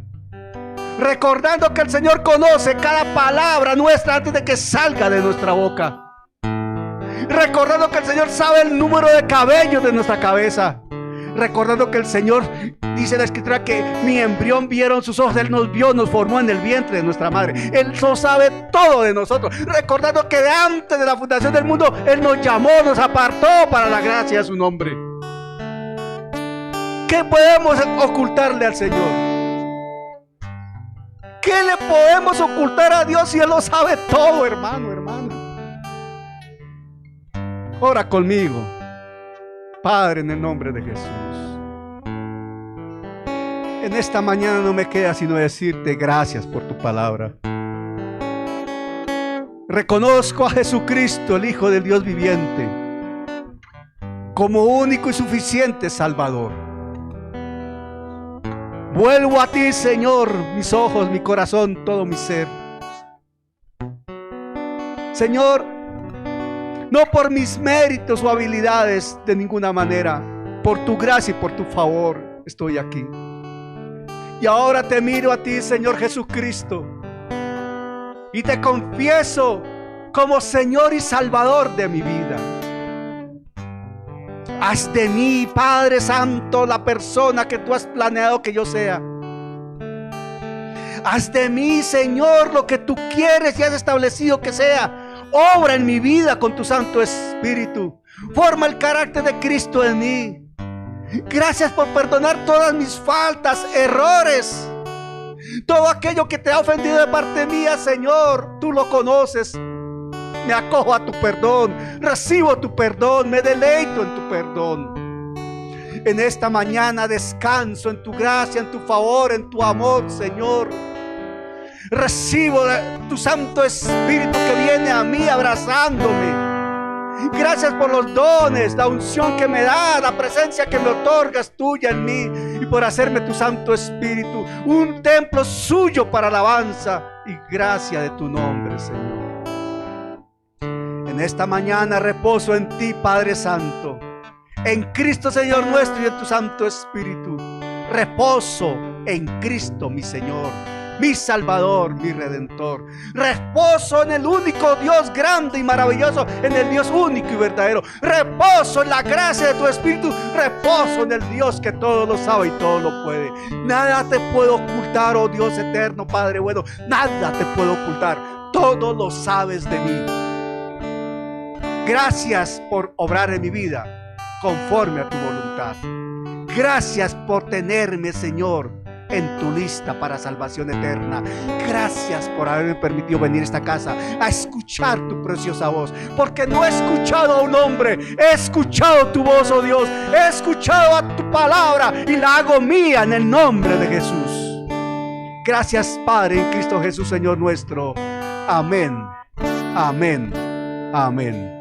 recordando que el Señor conoce cada palabra nuestra antes de que salga de nuestra boca, recordando que el Señor sabe el número de cabellos de nuestra cabeza, recordando que el Señor, dice la Escritura, que mi embrión vieron sus ojos. Él nos vio, nos formó en el vientre de nuestra madre. Él lo sabe todo de nosotros, recordando que antes de la fundación del mundo Él nos llamó, nos apartó para la gracia de su nombre. ¿Qué podemos ocultarle al Señor? ¿Qué le podemos ocultar a Dios si Él lo sabe todo, hermano, hermana? Ora conmigo. Padre, en el nombre de Jesús, en esta mañana no me queda sino decirte gracias por tu palabra. Reconozco a Jesucristo, el Hijo del Dios viviente, como único y suficiente Salvador. Vuelvo a ti, Señor, mis ojos, mi corazón, todo mi ser. Señor, no por mis méritos o habilidades de ninguna manera, por tu gracia y por tu favor estoy aquí. Y ahora te miro a ti, Señor Jesucristo, y te confieso como Señor y Salvador de mi vida. Haz de mí, Padre Santo, la persona que tú has planeado que yo sea. Haz de mí, Señor, lo que tú quieres y has establecido que sea. Obra en mi vida con tu Santo Espíritu. Forma el carácter de Cristo en mí. Gracias por perdonar todas mis faltas, errores. Todo aquello que te ha ofendido de parte mía, Señor, tú lo conoces. Me acojo a tu perdón, recibo tu perdón, me deleito en tu perdón. En esta mañana descanso en tu gracia, en tu favor, en tu amor, Señor. Recibo tu Santo Espíritu que viene a mí abrazándome. Gracias por los dones, la unción que me da, la presencia que me otorgas tuya en mí, y por hacerme tu Santo Espíritu un templo suyo para alabanza y gracia de tu nombre, Señor. En esta mañana reposo en ti, Padre Santo, en Cristo, Señor nuestro, y en tu Santo Espíritu. Reposo en Cristo, mi Señor, mi Salvador, mi Redentor. Reposo en el único Dios grande y maravilloso, en el Dios único y verdadero. Reposo en la gracia de tu Espíritu. Reposo en el Dios que todo lo sabe y todo lo puede. Nada te puedo ocultar, oh Dios eterno, Padre bueno. Nada te puedo ocultar. Todo lo sabes de mí. Gracias por obrar en mi vida conforme a tu voluntad. Gracias por tenerme, Señor, en tu lista para salvación eterna. Gracias por haberme permitido venir a esta casa a escuchar tu preciosa voz, porque no he escuchado a un hombre, he escuchado tu voz, oh Dios. He escuchado a tu palabra y la hago mía en el nombre de Jesús. Gracias, Padre, en Cristo Jesús, Señor nuestro. Amén, amén, amén.